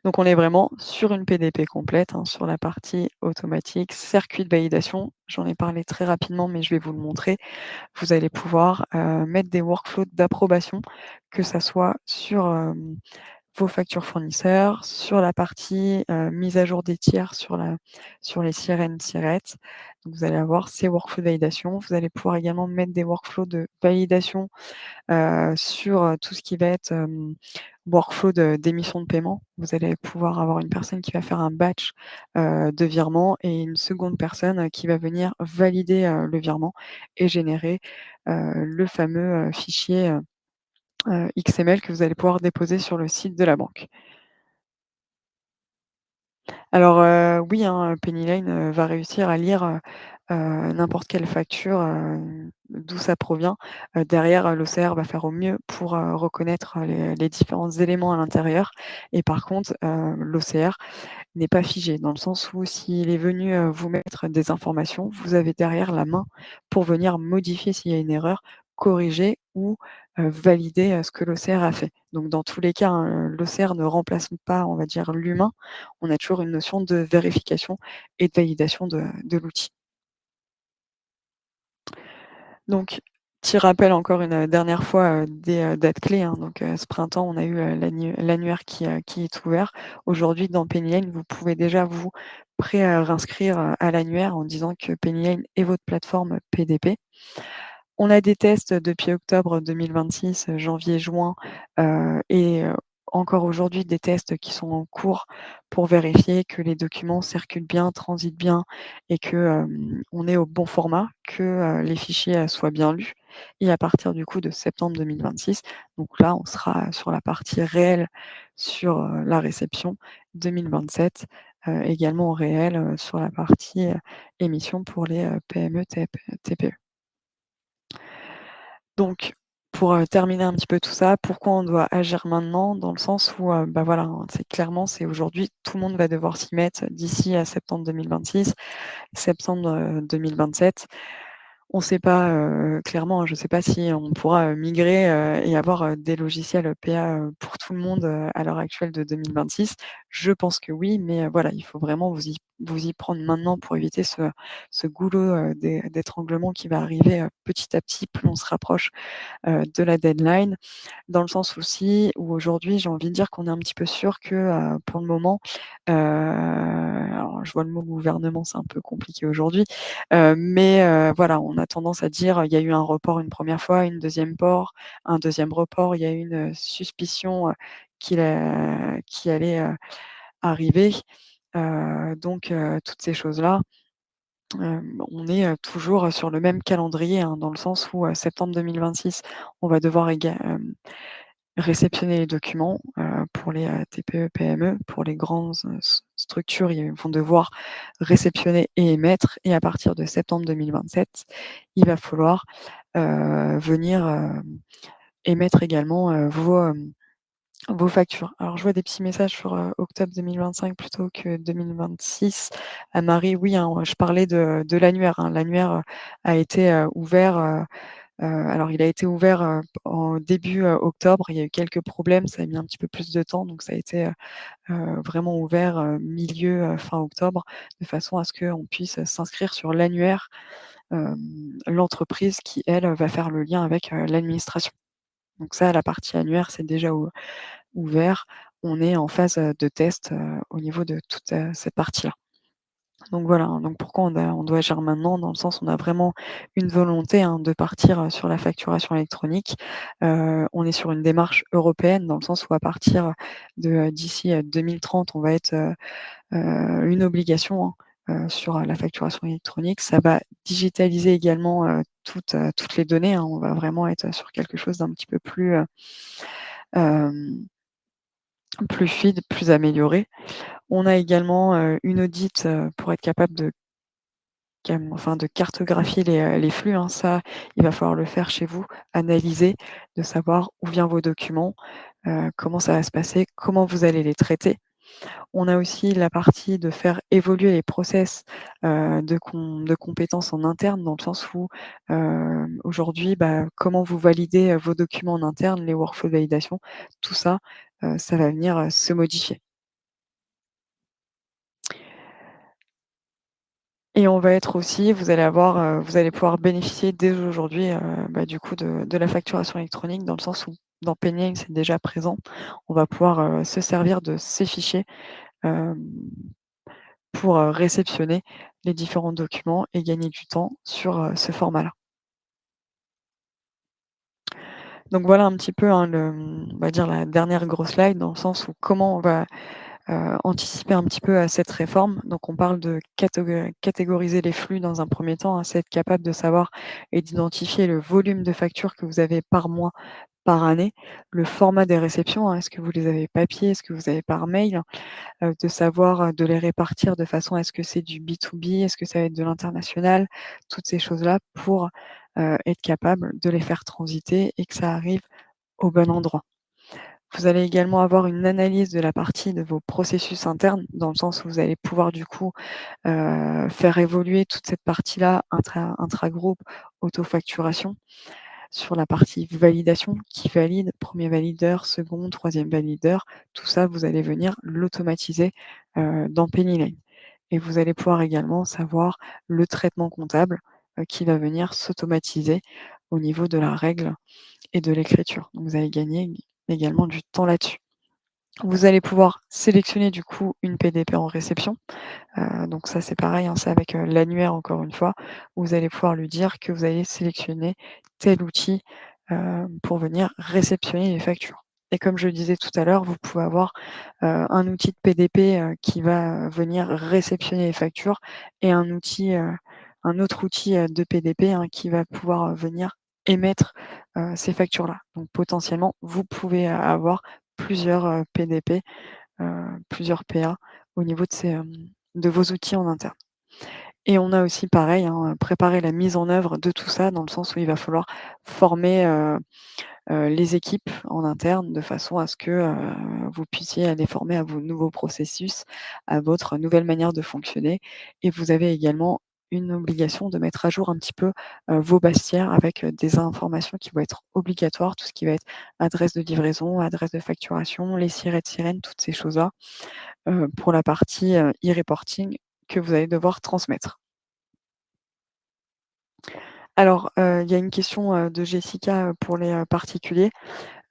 Donc on est vraiment sur une PDP complète, hein, sur la partie automatique, circuit de validation. J'en ai parlé très rapidement, mais je vais vous le montrer. Vous allez pouvoir, mettre des workflows d'approbation, que ça soit sur, vos factures fournisseurs, sur la partie, mise à jour des tiers sur les sirènes Siret. Donc vous allez avoir ces workflows de validation. Vous allez pouvoir également mettre des workflows de validation, sur, tout ce qui va être, workflow d'émission de paiement. Vous allez pouvoir avoir une personne qui va faire un batch, de virements et une seconde personne, qui va venir valider, le virement et générer, le fameux, fichier, XML que vous allez pouvoir déposer sur le site de la banque. Alors, oui, hein, PennyLane, va réussir à lire, n'importe quelle facture, d'où ça provient. Derrière, l'OCR va faire au mieux pour, reconnaître, les différents éléments à l'intérieur et par contre, l'OCR n'est pas figé, dans le sens où s'il est venu, vous mettre des informations, vous avez derrière la main pour venir modifier s'il y a une erreur, corriger ou, valider, ce que l'OCR a fait. Donc dans tous les cas, hein, l'OCR ne remplace pas, on va dire, l'humain. On a toujours une notion de vérification et de validation de l'outil. Donc, petit rappel encore une, dernière fois, des, dates clés, hein. Donc, ce printemps, on a eu, l'annuaire qui est ouvert. Aujourd'hui, dans Penny Lane, vous pouvez déjà vous réinscrire, à l'annuaire en disant que Penny Lane est votre plateforme PDP. On a des tests depuis octobre 2026, janvier-juin, et encore aujourd'hui des tests qui sont en cours pour vérifier que les documents circulent bien, transitent bien et que, on est au bon format, que, les fichiers, soient bien lus et à partir du coup de septembre 2026, donc là, on sera sur la partie réelle sur, la réception. 2027, également réel, sur la partie, émission pour les, PME, TPE. Donc, pour, terminer un petit peu tout ça, pourquoi on doit agir maintenant? Dans le sens où, bah, voilà, hein, c'est aujourd'hui, tout le monde va devoir s'y mettre d'ici à septembre 2026, septembre, 2027. On ne sait pas, clairement, hein, je ne sais pas si on pourra, migrer, et avoir, des logiciels EPA, pour tout le monde, à l'heure actuelle de 2026. Je pense que oui, mais voilà, il faut vraiment vous y prendre maintenant pour éviter ce goulot, d'étranglement qui va arriver, petit à petit, plus on se rapproche, de la deadline. Dans le sens aussi où aujourd'hui, j'ai envie de dire qu'on est un petit peu sûr que, pour le moment, alors je vois le mot gouvernement, c'est un peu compliqué aujourd'hui, mais voilà, on a tendance à dire, il y a eu un report une première fois, un deuxième report, il y a eu une, suspicion, qui allait, arriver. Donc toutes ces choses-là, on est, toujours sur le même calendrier, hein, dans le sens où, septembre 2026, on va devoir réceptionner les documents, pour les, TPE-PME. Pour les grandes, structures, ils vont devoir réceptionner et émettre et à partir de septembre 2027, il va falloir, venir, émettre également, vos factures. Alors je vois des petits messages sur, octobre 2025 plutôt que 2026. À Marie, oui, hein, je parlais de l'annuaire, hein. L'annuaire, a été, ouvert, alors il a été ouvert, en début, octobre. Il y a eu quelques problèmes, ça a mis un petit peu plus de temps, donc ça a été, vraiment ouvert, milieu, fin octobre, de façon à ce qu'on puisse s'inscrire sur l'annuaire, l'entreprise qui, elle, va faire le lien avec, l'administration. Donc ça, la partie annuaire, c'est déjà ouvert. On est en phase, de test, au niveau de toute, cette partie-là. Donc voilà, hein, donc pourquoi on doit agir maintenant? Dans le sens, on a vraiment une volonté, hein, de partir, sur la facturation électronique. On est sur une démarche européenne dans le sens où à partir de, d'ici, 2030, on va être, une obligation, hein, sur, la facturation électronique. Ça va digitaliser également, toutes les données, hein. On va vraiment être sur quelque chose d'un petit peu plus, hem, plus fluide, plus amélioré. On a également, une audit, pour être capable de cartographier les flux, hein. Ça, il va falloir le faire chez vous, analyser, de savoir où viennent vos documents, comment ça va se passer, comment vous allez les traiter. On a aussi la partie de faire évoluer les process, de compétences en interne, dans le sens où, aujourd'hui, bah, comment vous validez, vos documents en interne, les workflows de validation, tout ça, ça va venir, se modifier. Et on va être aussi vous allez pouvoir bénéficier dès aujourd'hui, bah, du coup de la facturation électronique dans le sens où dans Paynium, c'est déjà présent. On va pouvoir, se servir de ces fichiers, hem, pour, réceptionner les différents documents et gagner du temps sur, ce format-là. Donc voilà un petit peu, hein, on va dire la dernière grosse slide dans le sens où comment on va anticiper un petit peu à cette réforme. Donc on parle de catégoriser les flux dans un premier temps, hein, c'est être capable de savoir et d'identifier le volume de factures que vous avez par mois, par année, le format des réceptions, hein, est-ce que vous les avez papier, est-ce que vous avez par mail, de savoir, de les répartir de façon à ce que c'est du B2B, est-ce que ça va être de l'international, toutes ces choses-là pour, être capable de les faire transiter et que ça arrive au bon endroit. Vous allez également avoir une analyse de la partie de vos processus internes, dans le sens où vous allez pouvoir du coup, faire évoluer toute cette partie-là intragroupe, auto-facturation. Sur la partie validation, qui valide, premier valideur, second, troisième valideur, tout ça, vous allez venir l'automatiser, dans Penny Lane et vous allez pouvoir également savoir le traitement comptable, qui va venir s'automatiser au niveau de la règle et de l'écriture. Donc vous allez gagner également du temps là-dessus. Vous allez pouvoir sélectionner du coup une PDP en réception. Donc ça, c'est pareil, hein, c'est avec, l'annuaire encore une fois, où vous allez pouvoir lui dire que vous allez sélectionner tel outil, pour venir réceptionner les factures. Et comme je le disais tout à l'heure, vous pouvez avoir, un outil de PDP, qui va venir réceptionner les factures et un autre outil, de PDP, hein, qui va pouvoir, venir émettre, ces factures-là. Donc potentiellement, vous pouvez avoir plusieurs, PDP, plusieurs PA au niveau de vos outils en interne. Et on a aussi pareil, hein, préparer la mise en œuvre de tout ça dans le sens où il va falloir former, les équipes en interne de façon à ce que, vous puissiez les former à vos nouveaux processus, à votre nouvelle manière de fonctionner et vous avez également une obligation de mettre à jour un petit peu, vos bastières avec, des informations qui vont être obligatoires, tout ce qui va être adresse de livraison, adresse de facturation, les sirets de sirène, toutes ces choses-là, pour la partie, e-reporting que vous allez devoir transmettre. Alors, il y a une question, de Jessica, pour les, particuliers.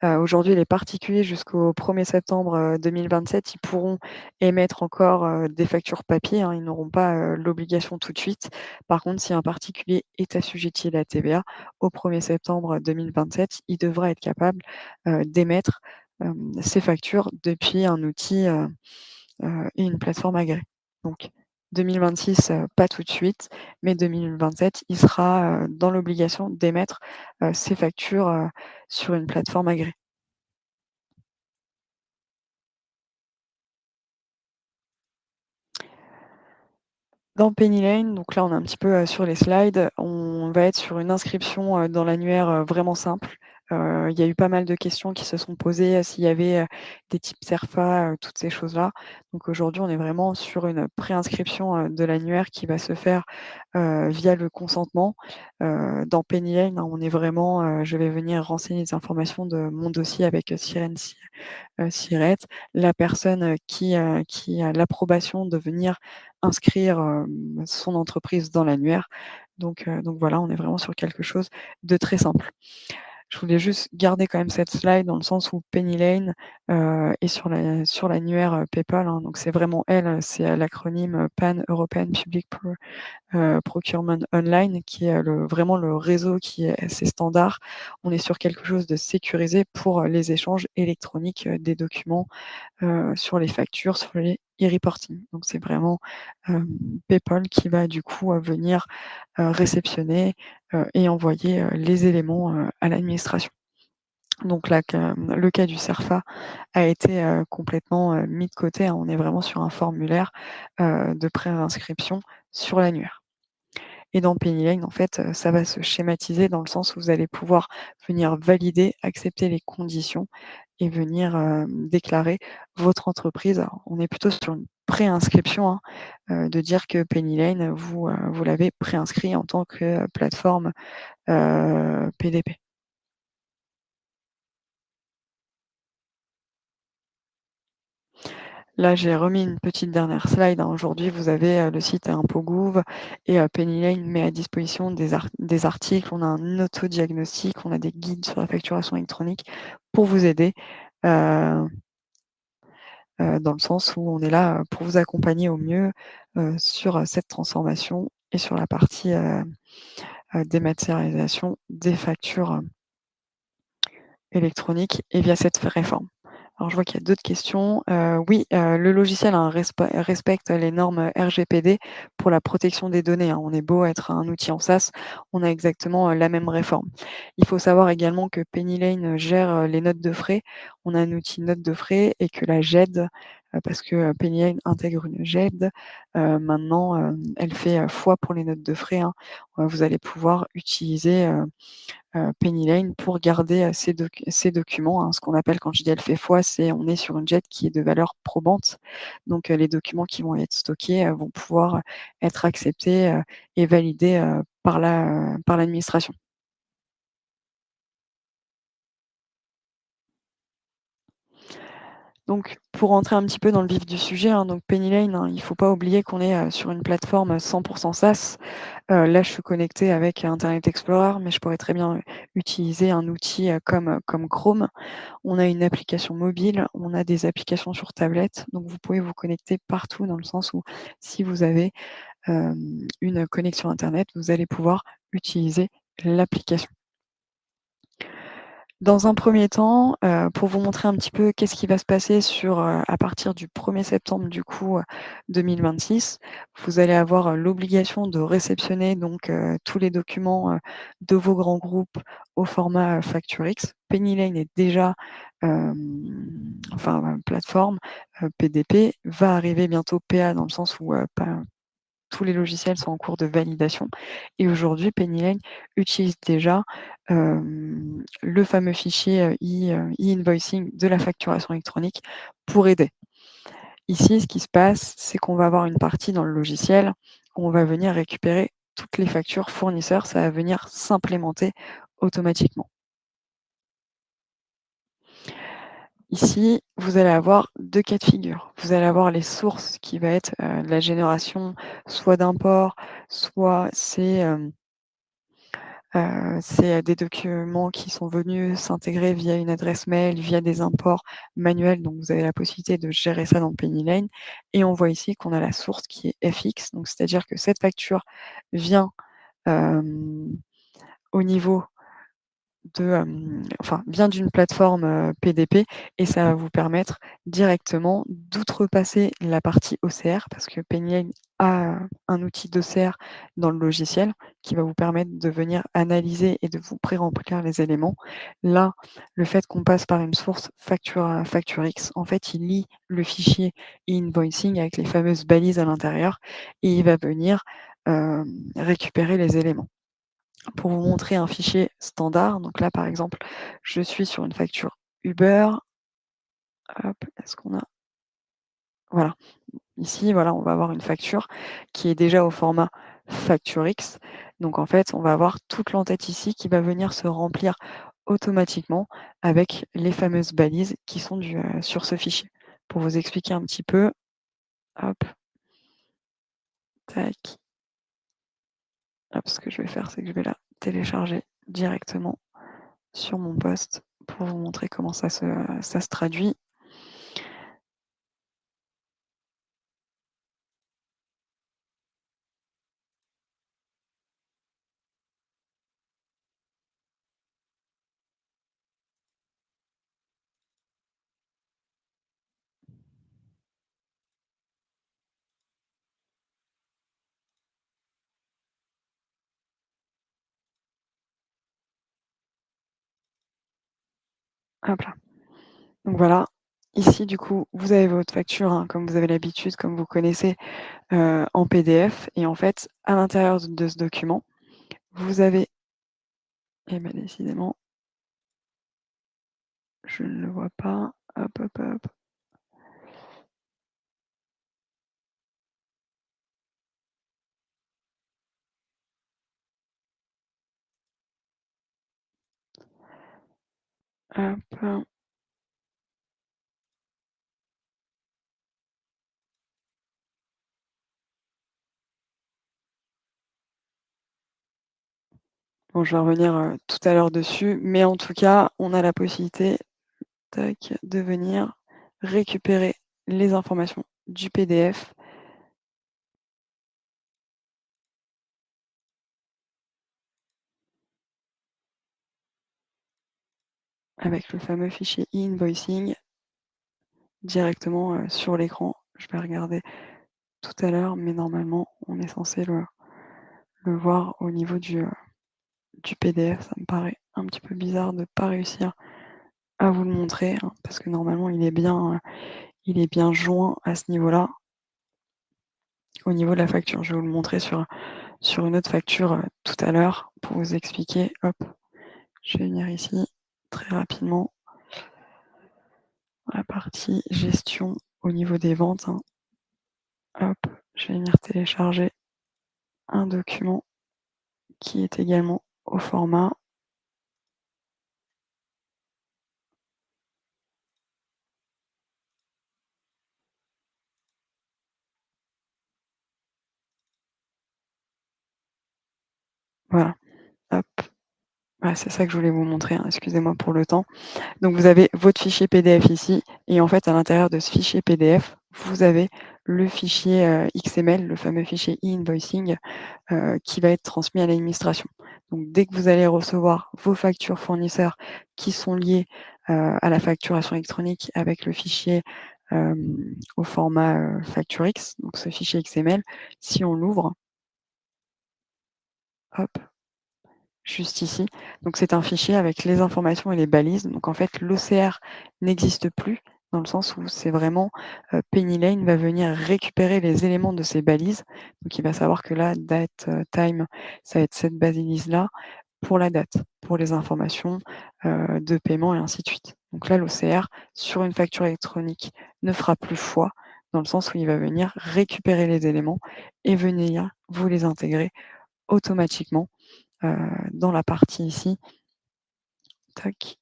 Aujourd'hui, les particuliers jusqu'au 1er septembre, 2027, ils pourront émettre encore, des factures papier, hein. Ils n'auront pas, l'obligation tout de suite. Par contre, si un particulier est assujetti à la TVA, au 1er septembre 2027, il devra être capable, d'émettre, ses factures depuis un outil, et une plateforme agréée. Donc 2026, pas tout de suite, mais 2027, il sera, dans l'obligation d'émettre, ses factures, sur une plateforme agréée. Dans Penny Lane, donc là, on est un petit peu, sur les slides, on va être sur une inscription, dans l'annuaire, vraiment simple. Il y a eu pas mal de questions qui se sont posées, s'il y avait, des types CERFA, toutes ces choses-là. Donc aujourd'hui, on est vraiment sur une préinscription, de l'annuaire qui va se faire, via le consentement. Dans Penny Lane, on est vraiment, je vais venir renseigner les informations de mon dossier avec, Siret, la personne, qui a l'approbation de venir inscrire, son entreprise dans l'annuaire. Donc voilà, on est vraiment sur quelque chose de très simple. Je voulais juste garder quand même cette slide dans le sens où Penny Lane, est sur l'annuaire, PayPal, hein, donc c'est vraiment elle, c'est, l'acronyme, Pan European Public Procurement Online qui est vraiment le réseau qui est assez standard. On est sur quelque chose de sécurisé pour, les échanges électroniques, des documents, sur les factures, sur les e-reporting. Donc c'est vraiment, hem, PayPal qui va du coup, venir, réceptionner, et envoyer, les éléments, à l'administration. Donc là, le cas du CERFA a été, complètement, mis de côté, hein. On est vraiment sur un formulaire, de préinscription sur l'annuaire. Et dans Penny Lane, en fait, ça va se schématiser dans le sens où vous allez pouvoir venir valider, accepter les conditions et venir, déclarer votre entreprise. Alors, on est plutôt sur une préinscription, hein, de dire que Penny Lane, vous l'avez préinscrit en tant que, plateforme, PDP. Là, j'ai remis une petite dernière slide, hein. Aujourd'hui, vous avez, le site ImpôtsGouv et Penny Lane met à disposition des articles. On a un autodiagnostic, on a des guides sur la facturation électronique pour vous aider, heu dans le sens où on est là, pour vous accompagner au mieux, sur, cette transformation et sur la partie, dématérialisation des factures, électroniques et via cette réforme. Alors je vois qu'il y a d'autres questions. Oui, le logiciel, hein, respecte les normes RGPD pour la protection des données, hein. On est beau être un outil en SaaS, on a exactement, la même réforme. Il faut savoir également que Penny Lane gère, les notes de frais. On a un outil notes de frais et que la GED, parce que, Penny Lane intègre une GED, maintenant, elle fait, foi pour les notes de frais, hein. Vous allez pouvoir utiliser, Penny Lane pour garder, ces documents, hein. Ce qu'on appelle quand je dis elle fait foi, c'est on est sur une jet qui est de valeur probante. Donc, les documents qui vont être stockés, vont pouvoir être acceptés, et validés, par l'administration. Donc pour rentrer un petit peu dans le vif du sujet, hein, donc Penny Lane, hein, il faut pas oublier qu'on est, sur une plateforme, 100 SaaS. Là, je suis connectée avec Internet Explorer, mais je pourrais très bien, utiliser un outil, comme Chrome. On a une application mobile, on a des applications sur tablette, donc vous pouvez vous connecter partout dans le sens où si vous avez, une connexion internet, vous allez pouvoir utiliser l'application. Dans un premier temps, pour vous montrer un petit peu qu'est-ce qui va se passer à partir du 1er septembre du coup, 2026, vous allez avoir, l'obligation de réceptionner donc, tous les documents, de vos grands groupes au format, FactureX. PennyLane est déjà, enfin, plateforme, PDP, va arriver bientôt PA dans le sens où, pas tous les logiciels sont en cours de validation et aujourd'hui PennyLane utilise déjà, le fameux fichier, e-invoicing de la facturation électronique pour aider. Ici, ce qui se passe, c'est qu'on va avoir une partie dans le logiciel où on va venir récupérer toutes les factures fournisseurs, ça va venir s'implémenter automatiquement. Ici, vous allez avoir 2 cas de figure. Vous allez avoir les sources qui va être, de la génération soit d'import, soit c'est des documents qui sont venus s'intégrer via une adresse mail, via des imports manuels, donc vous avez la possibilité de gérer ça dans PennyLane et on voit ici qu'on a la source qui est FX, donc c'est-à-dire que cette facture vient, hem, au niveau vient d'une plateforme, PDP et ça va vous permettre directement d'outrepasser la partie OCR parce que Pennyline a un outil d'OCR dans le logiciel qui va vous permettre de venir analyser et de vous pré-remplir les éléments. Là, le fait qu'on passe par une source FactureX, en fait, il lit le fichier e-invoicing avec les fameuses balises à l'intérieur et il va venir, récupérer les éléments. Pour vous montrer un fichier standard, donc là, par exemple, je suis sur une facture Uber. Hop, est-ce qu'on a voilà, ici, voilà, on va avoir une facture qui est déjà au format FactureX. Donc en fait, on va avoir toute l'entête ici qui va venir se remplir automatiquement avec les fameuses balises qui sont sur ce fichier. Pour vous expliquer un petit peu, hop, tac, hop, ce que je vais faire, c'est que je vais la télécharger directement sur mon poste pour vous montrer comment ça se traduit. Hop là. Donc voilà, ici du coup, vous avez votre facture, hein, comme vous avez l'habitude, comme vous connaissez, en PDF et en fait, à l'intérieur de ce document, vous avez eh ben, décidément, je ne le vois pas. Hop, hop, hop. Hop. Bon, je vais revenir, tout à l'heure dessus, mais en tout cas, on a la possibilité, tac, de venir récupérer les informations du PDF avec le fameux fichier e-invoicing directement, sur l'écran. Je vais regarder tout à l'heure, mais normalement, on est censé le voir au niveau du PDF. Ça me paraît un petit peu bizarre de ne pas réussir à vous le montrer, hein, parce que normalement, il est bien joint à ce niveau-là, au niveau de la facture. Je vais vous le montrer sur une autre facture, tout à l'heure pour vous expliquer. Hop, je vais venir ici très rapidement, dans la partie gestion au niveau des ventes, hein. Hop, je vais venir télécharger un document qui est également au format. Voilà, hop. Voilà, c'est ça que je voulais vous montrer, hein, excusez-moi pour le temps. Donc vous avez votre fichier PDF ici et en fait à l'intérieur de ce fichier PDF, vous avez le fichier, XML, le fameux fichier e-invoicing, qui va être transmis à l'administration. Donc dès que vous allez recevoir vos factures fournisseurs qui sont liées, à la facturation électronique avec le fichier, au format, FactureX, donc ce fichier XML, si on l'ouvre, hop, juste ici, donc c'est un fichier avec les informations et les balises. Donc en fait, l'OCR n'existe plus dans le sens où c'est vraiment, Penny Lane va venir récupérer les éléments de ces balises. Donc il va savoir que là, date, time, ça va être cette balise-là pour la date, pour les informations, de paiement et ainsi de suite. Donc là, l'OCR sur une facture électronique ne fera plus foi, dans le sens où il va venir récupérer les éléments et venir vous les intégrer automatiquement, dans la partie ici, tac,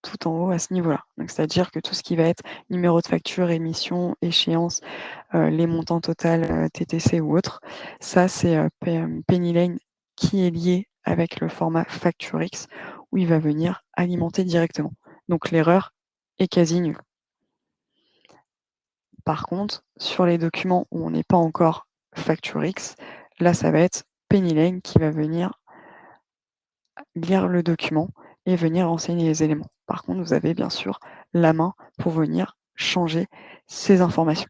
tout en haut à ce niveau-là. Donc c'est-à-dire que tout ce qui va être numéro de facture, émission, échéance, les montants total, TTC ou autres, ça c'est, Penny Lane qui est lié avec le format FactureX où il va venir alimenter directement. Donc l'erreur est quasi nulle. Par contre, sur les documents où on n'est pas encore FactureX, là ça va être Penny Lane qui va venir lire le document et venir renseigner les éléments. Par contre, vous avez bien sûr la main pour venir changer ces informations.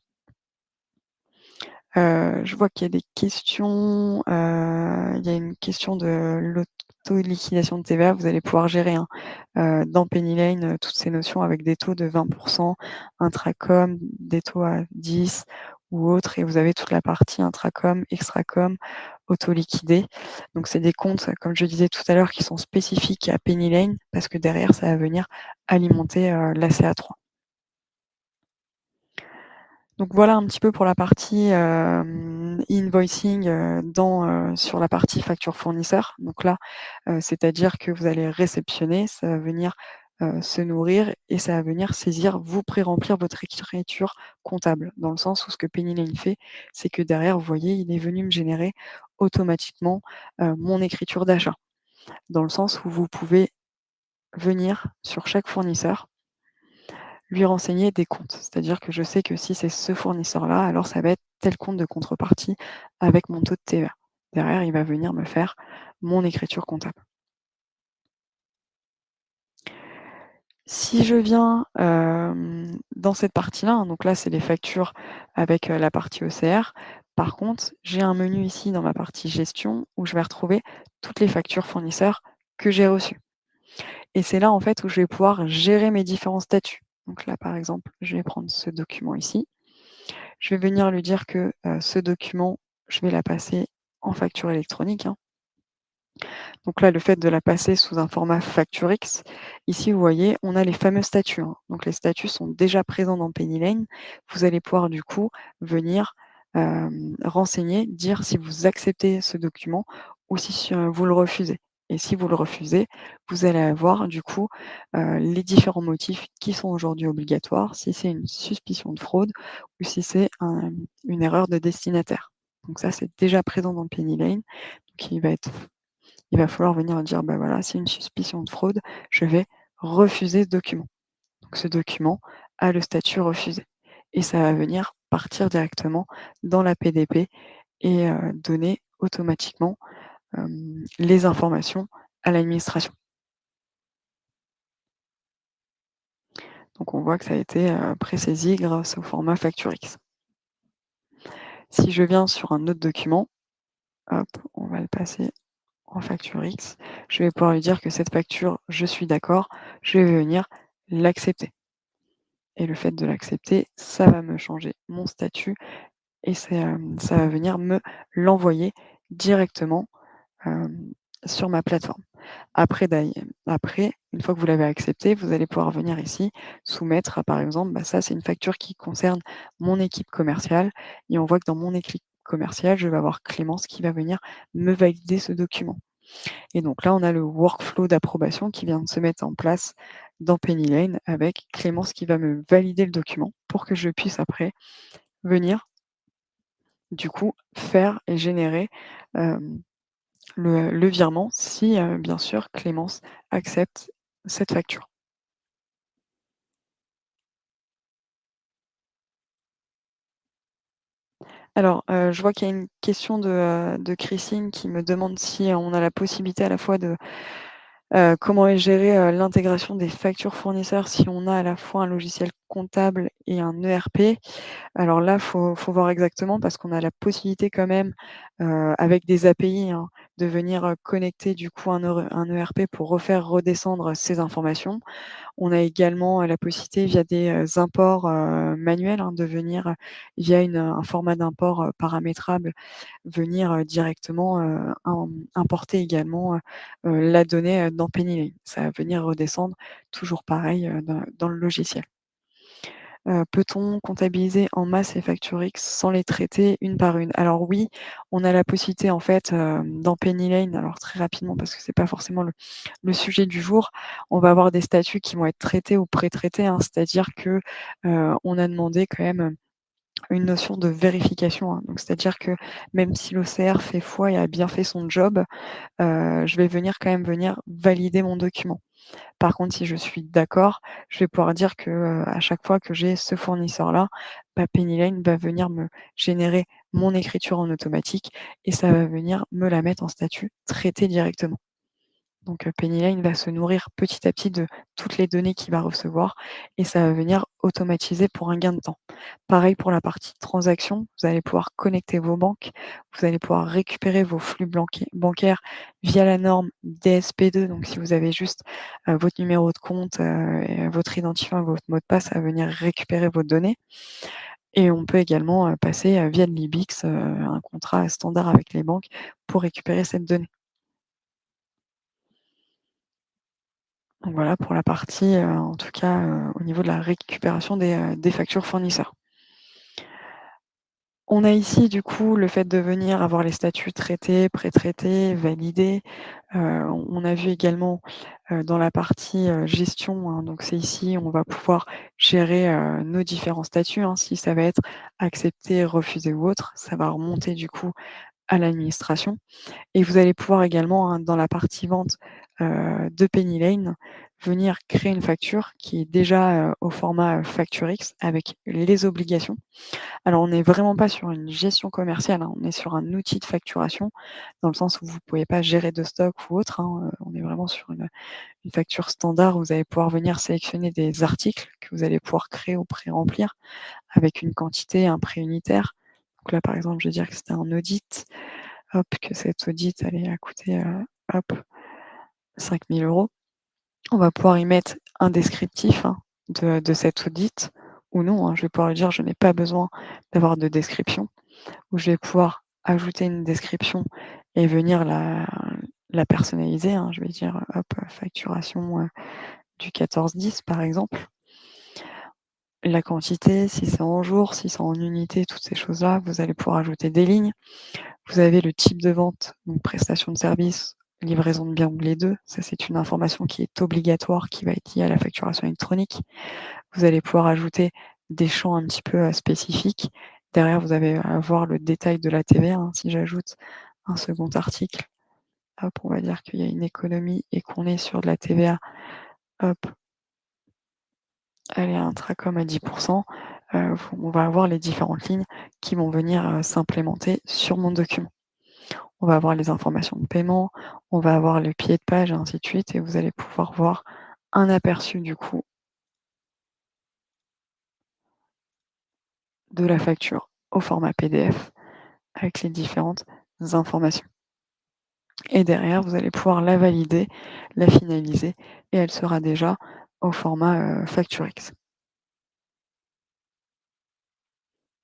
Je vois qu'il y a des questions, il y a une question de l'auto-liquidation de TVA. Vous allez pouvoir gérer, hein, dans Penny Lane, toutes ces notions avec des taux de 20 intracom, des taux à 10 ou autres et vous avez toute la partie intracom, extracom, auto-liquidé. Donc c'est des comptes, comme je disais tout à l'heure, qui sont spécifiques à Penny Lane parce que derrière, ça va venir alimenter, l'ACA3. Donc voilà un petit peu pour la partie, invoicing, sur la partie facture fournisseur. Donc là, c'est-à-dire que vous allez réceptionner, ça va venir, se nourrir et ça va venir saisir, vous pré-remplir votre écriture comptable. Dans le sens où ce que Pennyline fait, c'est que derrière, vous voyez, il est venu me générer automatiquement, mon écriture d'achat. Dans le sens où vous pouvez venir sur chaque fournisseur lui renseigner des comptes. C'est-à-dire que je sais que si c'est ce fournisseur-là, alors ça va être tel compte de contrepartie avec mon taux de TVA. Derrière, il va venir me faire mon écriture comptable. Si je viens, dans cette partie-là, hein, donc là, c'est les factures avec, la partie OCR. Par contre, j'ai un menu ici dans ma partie gestion où je vais retrouver toutes les factures fournisseurs que j'ai reçues et c'est là, en fait, où je vais pouvoir gérer mes différents statuts. Donc là, par exemple, je vais prendre ce document ici. Je vais venir lui dire que, ce document, je vais la passer en facture électronique, hein. Donc là, le fait de la passer sous un format FactureX, ici, vous voyez, on a les fameux statuts, hein. Donc les statuts sont déjà présents dans Penny Lane. Vous allez pouvoir du coup venir, renseigner, dire si vous acceptez ce document ou si, vous le refusez et si vous le refusez, vous allez avoir du coup, les différents motifs qui sont aujourd'hui obligatoires, si c'est une suspicion de fraude ou si c'est une erreur de destinataire. Donc ça, c'est déjà présent dans Penny Lane. Donc il va falloir venir dire: «Bah, voilà, c'est une suspicion de fraude, je vais refuser ce document». Donc ce document a le statut refusé et ça va venir partir directement dans la PDP et donner automatiquement, les informations à l'administration. Donc on voit que ça a été, pré-saisi grâce au format FactureX. Si je viens sur un autre document, hop, on va le passer en FactureX, je vais pouvoir lui dire que cette facture, je suis d'accord, je vais venir l'accepter. Et le fait de l'accepter, ça va me changer mon statut et ça va venir me l'envoyer directement, hem, sur ma plateforme. Après, une fois que vous l'avez accepté, vous allez pouvoir venir ici, soumettre, par exemple, bah, ça, c'est une facture qui concerne mon équipe commerciale et on voit que dans mon équipe commerciale, je vais avoir Clémence qui va venir me valider ce document. Et donc là, on a le workflow d'approbation qui vient de se mettre en place dans Penny Lane avec Clémence qui va me valider le document pour que je puisse après venir, du coup, faire et générer, hem, le virement si, bien sûr, Clémence accepte cette facture. Alors, je vois qu'il y a une question de Christine qui me demande si on a la possibilité à la fois de, comment est gérée, l'intégration des factures fournisseurs si on a à la fois un logiciel comptable et un ERP. Alors là, faut voir exactement parce qu'on a la possibilité quand même, avec des API, hein, de venir, connecter du coup un ERP pour refaire redescendre ces informations. On a également, la possibilité via des, imports, manuels, hein, de venir, via un format d'import, paramétrable, venir, directement, importer également, la donnée, dans Penny. Ça va venir redescendre toujours pareil, dans le logiciel. Peut-on comptabiliser en masse les factures X sans les traiter une par une? Alors oui, on a la possibilité en fait, dans Penny Lane, alors très rapidement parce que c'est pas forcément le sujet du jour, on va avoir des statuts qui vont être traités ou pré-traités, hein. C'est-à-dire que, on a demandé quand même, une notion de vérification, hein. Donc c'est-à-dire que même si l'OCR fait foi et a bien fait son job, je vais venir valider mon document. Par contre, si je suis d'accord, je vais pouvoir dire que, à chaque fois que j'ai ce fournisseur-là, bah, Pennyline va venir me générer mon écriture en automatique et ça va venir me la mettre en statut traité directement. Donc, Pennyline va se nourrir petit à petit de toutes les données qu'il va recevoir et ça va venir automatiser pour un gain de temps. Pareil pour la partie transaction, vous allez pouvoir connecter vos banques, vous allez pouvoir récupérer vos flux bancaires via la norme DSP2. Donc si vous avez juste, votre numéro de compte, et votre identifiant et votre mot de passe, ça va venir récupérer vos données et on peut également, passer, via de l'IBIX, un contrat standard avec les banques pour récupérer cette donnée. Donc voilà pour la partie, en tout cas, au niveau de la récupération des factures fournisseurs. On a ici du coup le fait de venir avoir les statuts traités, pré-traités, validés. On a vu également, dans la partie, gestion, hein, donc c'est ici on va pouvoir gérer, nos différents statuts, hein. Si ça va être accepté, refusé ou autre, ça va remonter du coup à l'administration. Et vous allez pouvoir également, hein, dans la partie vente, de Penny Lane, venir créer une facture qui est déjà, au format, Facture X avec les obligations. Alors on n'est vraiment pas sur une gestion commerciale, hein, on est sur un outil de facturation, dans le sens où vous ne pouvez pas gérer de stock ou autre, hein, on est vraiment sur une facture standard où vous allez pouvoir venir sélectionner des articles que vous allez pouvoir créer ou pré-remplir avec une quantité, un prix unitaire. Donc là, par exemple, je vais dire que c'était un audit. Hop, que cet audit allait à coûter, hop, 5 000 €. On va pouvoir y mettre un descriptif, hein, de cet audit ou non, hein. Je vais pouvoir lui dire: «Je n'ai pas besoin d'avoir de description» ou je vais pouvoir ajouter une description et venir la personnaliser, hein. Je vais dire, hop, facturation, du 14-10 par exemple. La quantité, si c'est en jours, si c'est en unités, toutes ces choses-là, vous allez pouvoir ajouter des lignes. Vous avez le type de vente, donc prestation de service, livraison de biens ou les 2. Ça, c'est une information qui est obligatoire, qui va être liée à la facturation électronique. Vous allez pouvoir ajouter des champs un petit peu, spécifiques. Derrière, vous allez avoir le détail de la TVA, hein. Si j'ajoute un second article, hop, on va dire qu'il y a une économie et qu'on est sur de la TVA, hop, allez, un Tracom à 10, on va avoir les différentes lignes qui vont venir, s'implémenter sur mon document. On va avoir les informations de paiement, on va avoir le pied de page et ainsi de suite et vous allez pouvoir voir un aperçu du coup de la facture au format PDF avec les différentes informations. Et derrière, vous allez pouvoir la valider, la finaliser et elle sera déjà au format, FactureX.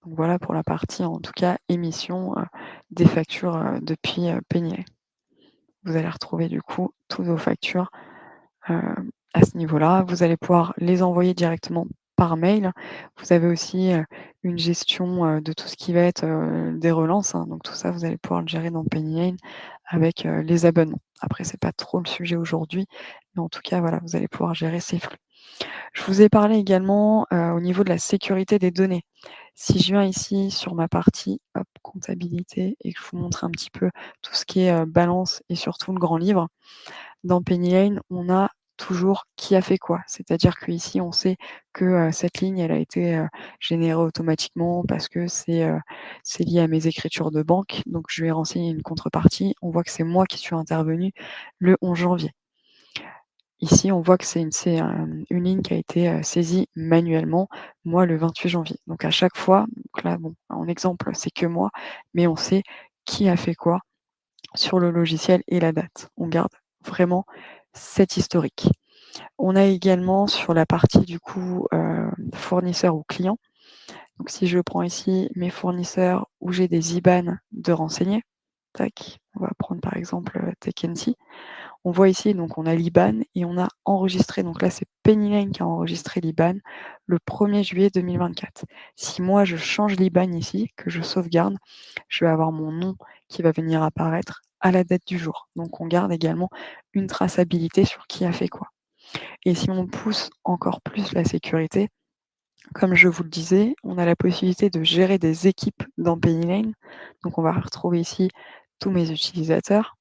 Donc voilà pour la partie en tout cas émission, des factures, depuis, Paygnier. Vous allez retrouver du coup toutes vos factures, heu, à ce niveau-là. Vous allez pouvoir les envoyer directement par mail. Vous avez aussi, une gestion, de tout ce qui va être, des relances, hein, donc tout ça, vous allez pouvoir le gérer dans Paylane avec, les abonnements. Après, c'est pas trop le sujet aujourd'hui, mais en tout cas, voilà, vous allez pouvoir gérer ces flux. Je vous ai parlé également, au niveau de la sécurité des données. Si je viens ici sur ma partie, hop, comptabilité et que je vous montre un petit peu tout ce qui est, balance et surtout le grand livre, dans Penny Lane, on a toujours qui a fait quoi. C'est-à-dire qu'ici, on sait que, cette ligne, elle a été, générée automatiquement parce que c'est lié à mes écritures de banque, donc je vais renseigner une contrepartie. On voit que c'est moi qui suis intervenu le 11 janvier. Ici, on voit que une ligne qui a été, saisie manuellement, moi, le 28 janvier. Donc à chaque fois, donc là, bon, en exemple, c'est que moi, mais on sait qui a fait quoi sur le logiciel et la date. On garde vraiment cet historique. On a également sur la partie du coup, fournisseur ou client, donc si je prends ici mes fournisseurs où j'ai des IBAN de renseignés, tac, on va prendre par exemple, Tech N T. On voit ici, donc on a l'IBAN et on a enregistré, donc là c'est Penny Lane qui a enregistré l'IBAN le 1er juillet 2024. Si moi je change l'IBAN ici, que je sauvegarde, je vais avoir mon nom qui va venir apparaître à la date du jour. Donc on garde également une traçabilité sur qui a fait quoi. Et si on pousse encore plus la sécurité, comme je vous le disais, on a la possibilité de gérer des équipes dans Penny Lane. Donc on va retrouver ici tous mes utilisateurs.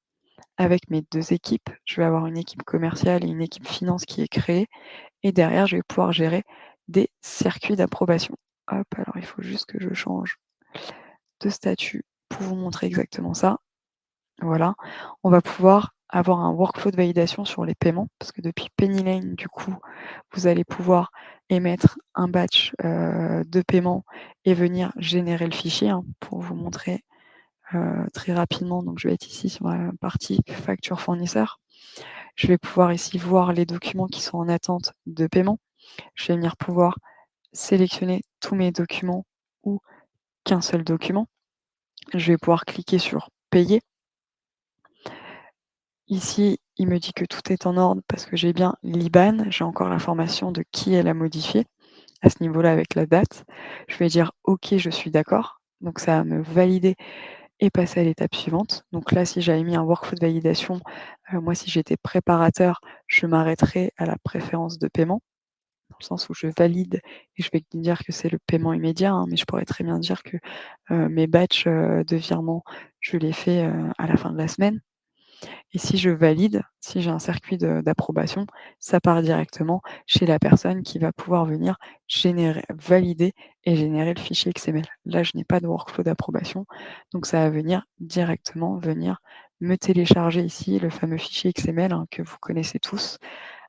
Avec mes 2 équipes, je vais avoir une équipe commerciale et une équipe finance qui est créée et derrière, je vais pouvoir gérer des circuits d'approbation. Hop, alors il faut juste que je change de statut pour vous montrer exactement ça. Voilà, on va pouvoir avoir un workflow de validation sur les paiements parce que depuis Penny Lane, du coup, vous allez pouvoir émettre un batch, de paiement et venir générer le fichier, hein, pour vous montrer, très rapidement. Donc je vais être ici sur la partie facture fournisseur. Je vais pouvoir ici voir les documents qui sont en attente de paiement. Je vais venir pouvoir sélectionner tous mes documents ou qu'un seul document. Je vais pouvoir cliquer sur payer. Ici, il me dit que tout est en ordre parce que j'ai bien l'IBAN, j'ai encore l'information de qui elle a modifié à ce niveau-là avec la date. Je vais dire OK, je suis d'accord. Donc ça va me valider et passer à l'étape suivante. Donc là, si j'avais mis un workflow de validation, moi si j'étais préparateur, je m'arrêterais à la préférence de paiement, dans le sens où je valide et je vais dire que c'est le paiement immédiat, hein, mais je pourrais très bien dire que, mes batchs, de virement, je les fais, à la fin de la semaine. Et si je valide, si j'ai un circuit d'approbation, ça part directement chez la personne qui va pouvoir venir valider et générer le fichier XML. Là, je n'ai pas de workflow d'approbation, donc ça va venir me télécharger ici le fameux fichier XML, hein, que vous connaissez tous,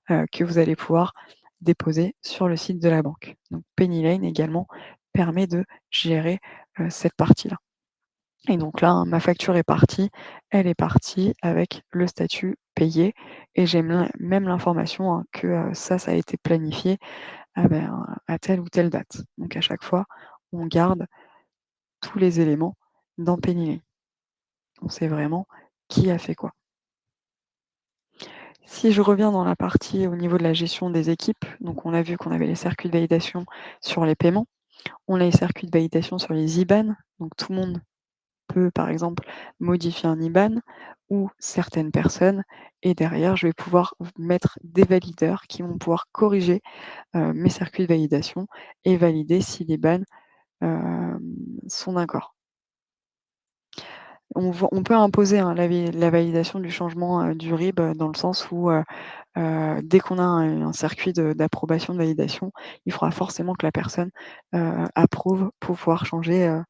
que vous allez pouvoir déposer sur le site de la banque. Donc Penny Lane également permet de gérer, cette partie-là. Et donc là, hein, ma facture est partie, elle est partie avec le statut payé et j'ai même l'information, hein, que, ça a été planifié à telle ou telle date. Donc à chaque fois, on garde tous les éléments dans Penny Lane. On sait vraiment qui a fait quoi. Si je reviens dans la partie au niveau de la gestion des équipes, donc on a vu qu'on avait les circuits de validation sur les paiements, on a les circuits de validation sur les IBAN, donc tout le monde peut, par exemple, modifier un IBAN ou certaines personnes et derrière, je vais pouvoir mettre des valideurs qui vont pouvoir corriger, mes circuits de validation et valider si les IBAN, hem, sont d'accord. On peut imposer, hein, la validation du changement, du RIB, dans le sens où, dès qu'on a un circuit d'approbation, de validation, il faudra forcément que la personne, approuve pour pouvoir changer,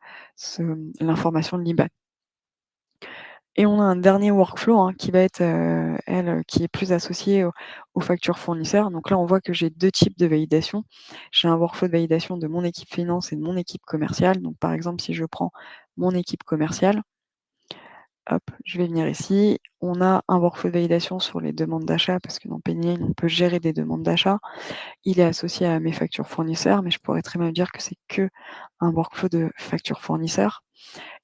l'information de l'IBAN. Et on a un dernier workflow, hein, qui va être, qui est plus associé aux factures fournisseurs. Donc là, on voit que j'ai 2 types de validation. J'ai un workflow de validation de mon équipe finance et de mon équipe commerciale. Donc par exemple, si je prends mon équipe commerciale, hop, je vais venir ici. On a un workflow de validation sur les demandes d'achat parce que dans Penny, on peut gérer des demandes d'achat. Il est associé à mes factures fournisseurs, mais je pourrais très bien dire que c'est que un workflow de factures fournisseurs.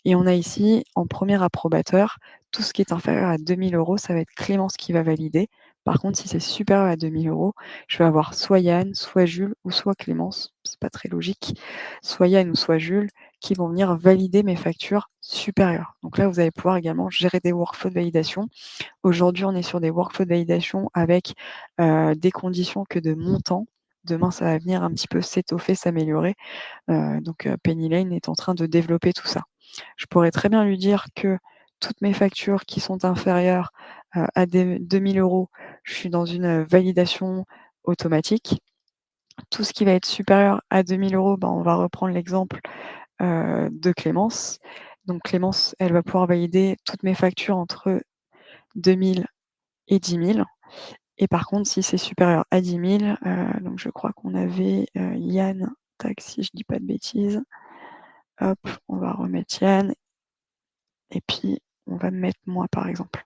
Et on a ici, en premier approbateur, tout ce qui est inférieur à 2 000 €, ça va être Clémence qui va valider. Par contre, si c'est supérieur à 2 000 €, je vais avoir soit Yann, soit Jules ou soit Clémence, c'est pas très logique, soit Yann ou soit Jules qui vont venir valider mes factures supérieures. Donc là, vous allez pouvoir également gérer des workflows de validation. Aujourd'hui, on est sur des workflows de validation avec, des conditions que de montant. demain, ça va venir un petit peu s'étoffer, s'améliorer. Penny Lane est en train de développer tout ça. Je pourrais très bien lui dire que toutes mes factures qui sont inférieures, à des 2 000 €, je suis dans une, validation automatique. Tout ce qui va être supérieur à 2 000 €, ben, on va reprendre l'exemple, de Clémence. Donc Clémence, elle va pouvoir valider toutes mes factures entre 2 000 et 10 000. Et par contre, si c'est supérieur à 10 000, donc je crois qu'on avait, Yann, tac, si je dis pas de bêtises, hop, on va remettre Yann et puis on va mettre moi, par exemple.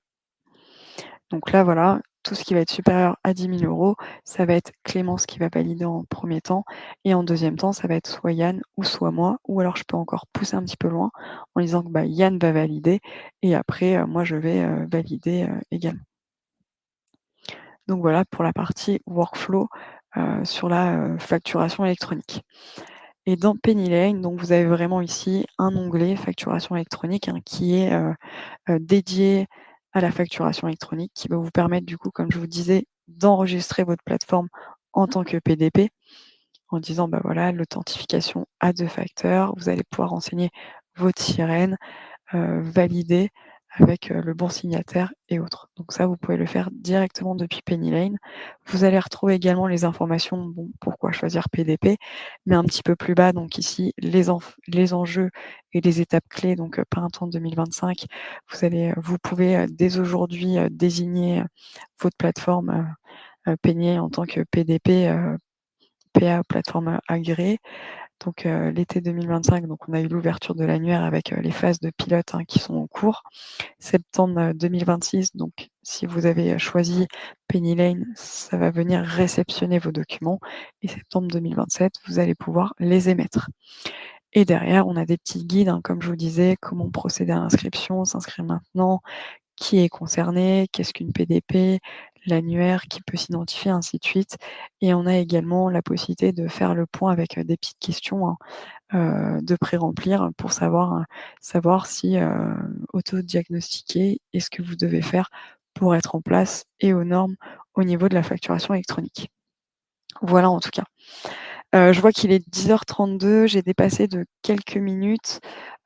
Donc là, voilà, tout ce qui va être supérieur à 10 000 €, ça va être Clémence qui va valider en premier temps et en deuxième temps, ça va être soit Yann ou soit moi, ou alors je peux encore pousser un petit peu loin en disant que, bah, Yann va valider et après, moi je vais, valider, également. Donc voilà pour la partie workflow, sur la, facturation électronique. Et dans Penny Lane, donc vous avez vraiment ici un onglet facturation électronique, hein, qui est, dédié à la facturation électronique, qui va vous permettre du coup, comme je vous disais, d'enregistrer votre plateforme en tant que PDP, en disant: «Bah, voilà, l'authentification à 2 facteurs». Vous allez pouvoir renseigner votre sirène, valider avec, le bon signataire et autres. Donc ça, vous pouvez le faire directement depuis Penny Lane. Vous allez retrouver également les informations, bon, pourquoi choisir PDP, mais un petit peu plus bas, donc ici, les enjeux et les étapes clés, donc printemps 2025. Vous pouvez, dès aujourd'hui, désigner, votre plateforme, Penny en tant que PDP, PA, plateforme agréée. Donc l'été 2025, donc on a eu l'ouverture de l'annuaire avec, les phases de pilote, hein, qui sont en cours. Septembre, 2026, donc si vous avez, choisi Penny Lane, ça va venir réceptionner vos documents et septembre 2027, vous allez pouvoir les émettre. Et derrière, on a des petits guides, hein, comme je vous disais, comment procéder à l'inscription, s'inscrire maintenant, qui est concerné, qu'est-ce qu'une PDP, l'annuaire, qui peut s'identifier, ainsi de suite. Et on a également la possibilité de faire le point avec, des petites questions, hein, de pré-remplir pour savoir si, auto-diagnostiquer et ce que vous devez faire pour être en place et aux normes au niveau de la facturation électronique. Voilà en tout cas. Je vois qu'il est 10h32, j'ai dépassé de quelques minutes,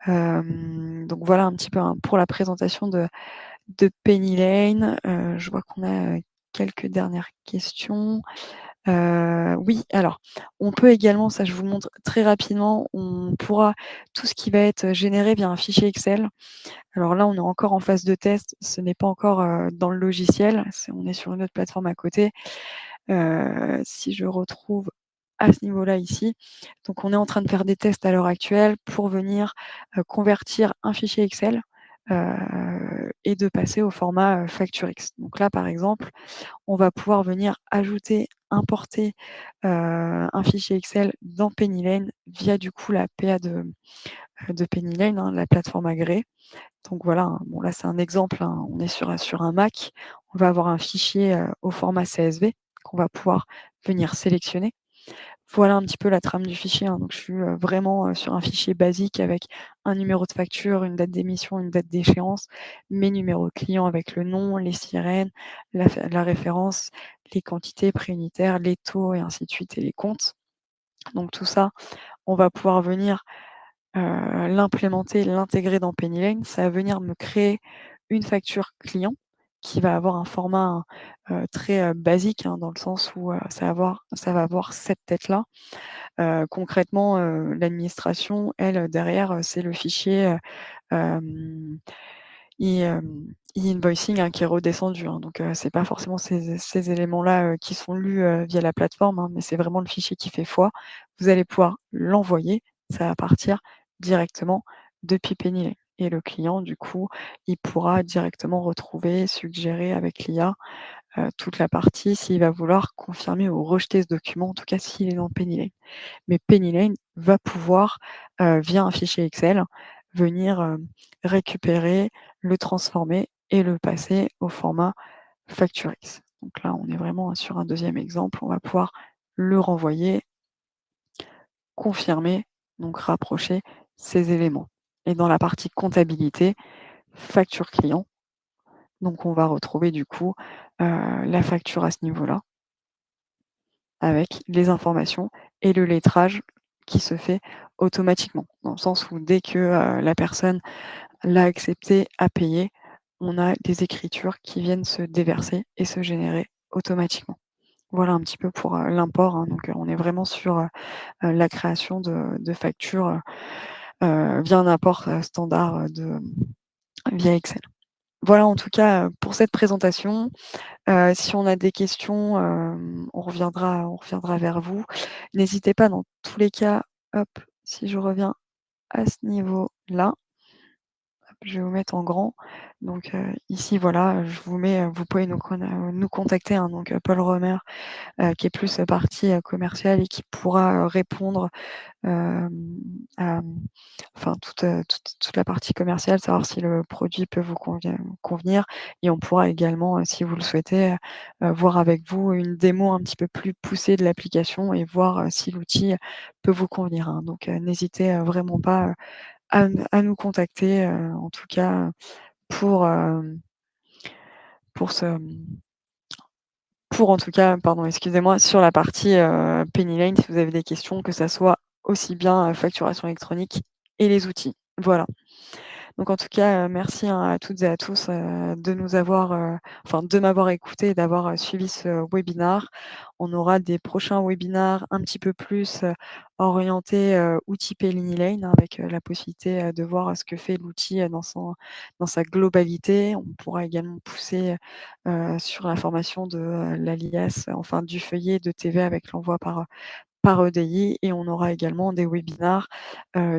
donc voilà un petit peu, hein, pour la présentation de Penny Lane. Je vois qu'on a, quelques dernières questions. Oui, alors, on peut également, ça je vous montre très rapidement, on pourra tout ce qui va être généré via un fichier Excel. Alors là, on est encore en phase de test, ce n'est pas encore, dans le logiciel, on est sur une autre plateforme à côté. Si je retrouve à ce niveau-là ici, donc on est en train de faire des tests à l'heure actuelle pour venir, convertir un fichier Excel, et de passer au format, FactureX. Donc là, par exemple, on va pouvoir venir ajouter, importer, un fichier Excel dans Penny Lane via du coup la PA de Penny Lane, hein, la plateforme agréée. Donc voilà, hein, bon là c'est un exemple, hein, on est sur un Mac. On va avoir un fichier, au format CSV qu'on va pouvoir venir sélectionner. Voilà un petit peu la trame du fichier, hein. Donc je suis, vraiment, sur un fichier basique avec un numéro de facture, une date d'émission, une date d'échéance, mes numéros clients avec le nom, les sirènes, la référence, les quantités préunitaires, les taux et ainsi de suite et les comptes. Donc tout ça, on va pouvoir venir, l'implémenter, l'intégrer dans Penny Lane. Ça va venir me créer une facture client qui va avoir un format, très, basique, hein, dans le sens où, ça va avoir cette tête-là. Concrètement, l'administration, elle, derrière, c'est le fichier, hem, e-invoicing, hein, qui est redescendu, hein. Donc c'est pas forcément ces éléments-là, qui sont lus, via la plateforme, hein, mais c'est vraiment le fichier qui fait foi. Vous allez pouvoir l'envoyer, ça va partir directement depuis Penny et le client, du coup, il pourra directement retrouver, suggérer avec l'IA, toute la partie s'il va vouloir confirmer ou rejeter ce document, en tout cas s'il est dans Penny. Mais Penny Lane va pouvoir, via un fichier Excel, venir, récupérer, le transformer et le passer au format FactureX. Donc là, on est vraiment sur un deuxième exemple. On va pouvoir le renvoyer, confirmer, donc rapprocher ces éléments. Et dans la partie comptabilité, facture client, donc on va retrouver du coup, la facture à ce niveau-là. avec les informations et le lettrage qui se fait automatiquement. Dans le sens où dès que, la personne l'a accepté, a payé, on a des écritures qui viennent se déverser et se générer automatiquement. Voilà un petit peu pour, l'import, hein, donc on est vraiment sur, la création de factures, via un import, standard, via Excel. Voilà en tout cas, pour cette présentation. Si on a des questions, on reviendra vers vous. N'hésitez pas dans tous les cas, hop, si je reviens à ce niveau-là, hop, je vais vous mettre en grand. Donc, ici voilà, je vous mets, vous pouvez nous contacter, hein, donc, Paul Romer, qui est plus, partie, commerciale et qui pourra, répondre hem, à, enfin toute la partie commerciale, savoir si le produit peut vous convenir et on pourra également, si vous le souhaitez, voir avec vous une démo un petit peu plus poussée de l'application et voir, si l'outil peut vous convenir, hein. Donc, n'hésitez, vraiment pas, à nous contacter, en tout cas, pour, pour ce, pour en tout cas, pardon, excusez-moi, sur la partie, Penny Lane, si vous avez des questions, que ça soit aussi bien, facturation électronique et les outils. Voilà. Donc en tout cas, merci, hein, à toutes et à tous, de nous avoir, de m'avoir écouté et d'avoir, suivi ce webinar. On aura des prochains webinars un petit peu plus, orientés, outils Penny Lane, hein, avec, la possibilité, de voir, ce que fait l'outil, dans sa globalité. On pourra également pousser, sur la formation de, l'alias, enfin du feuillet de TVA avec l'envoi par EDI et on aura également des webinars,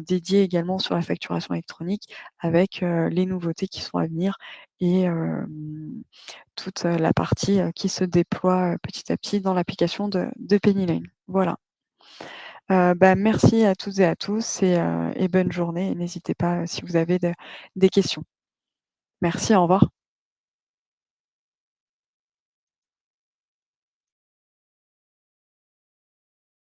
dédiés également sur la facturation électronique avec, les nouveautés qui sont à venir et toute, la partie, qui se déploie, petit à petit dans l'application de Penny Lane. Voilà. Merci à toutes et à tous et bonne journée et n'hésitez pas, si vous avez des questions. Merci, au revoir.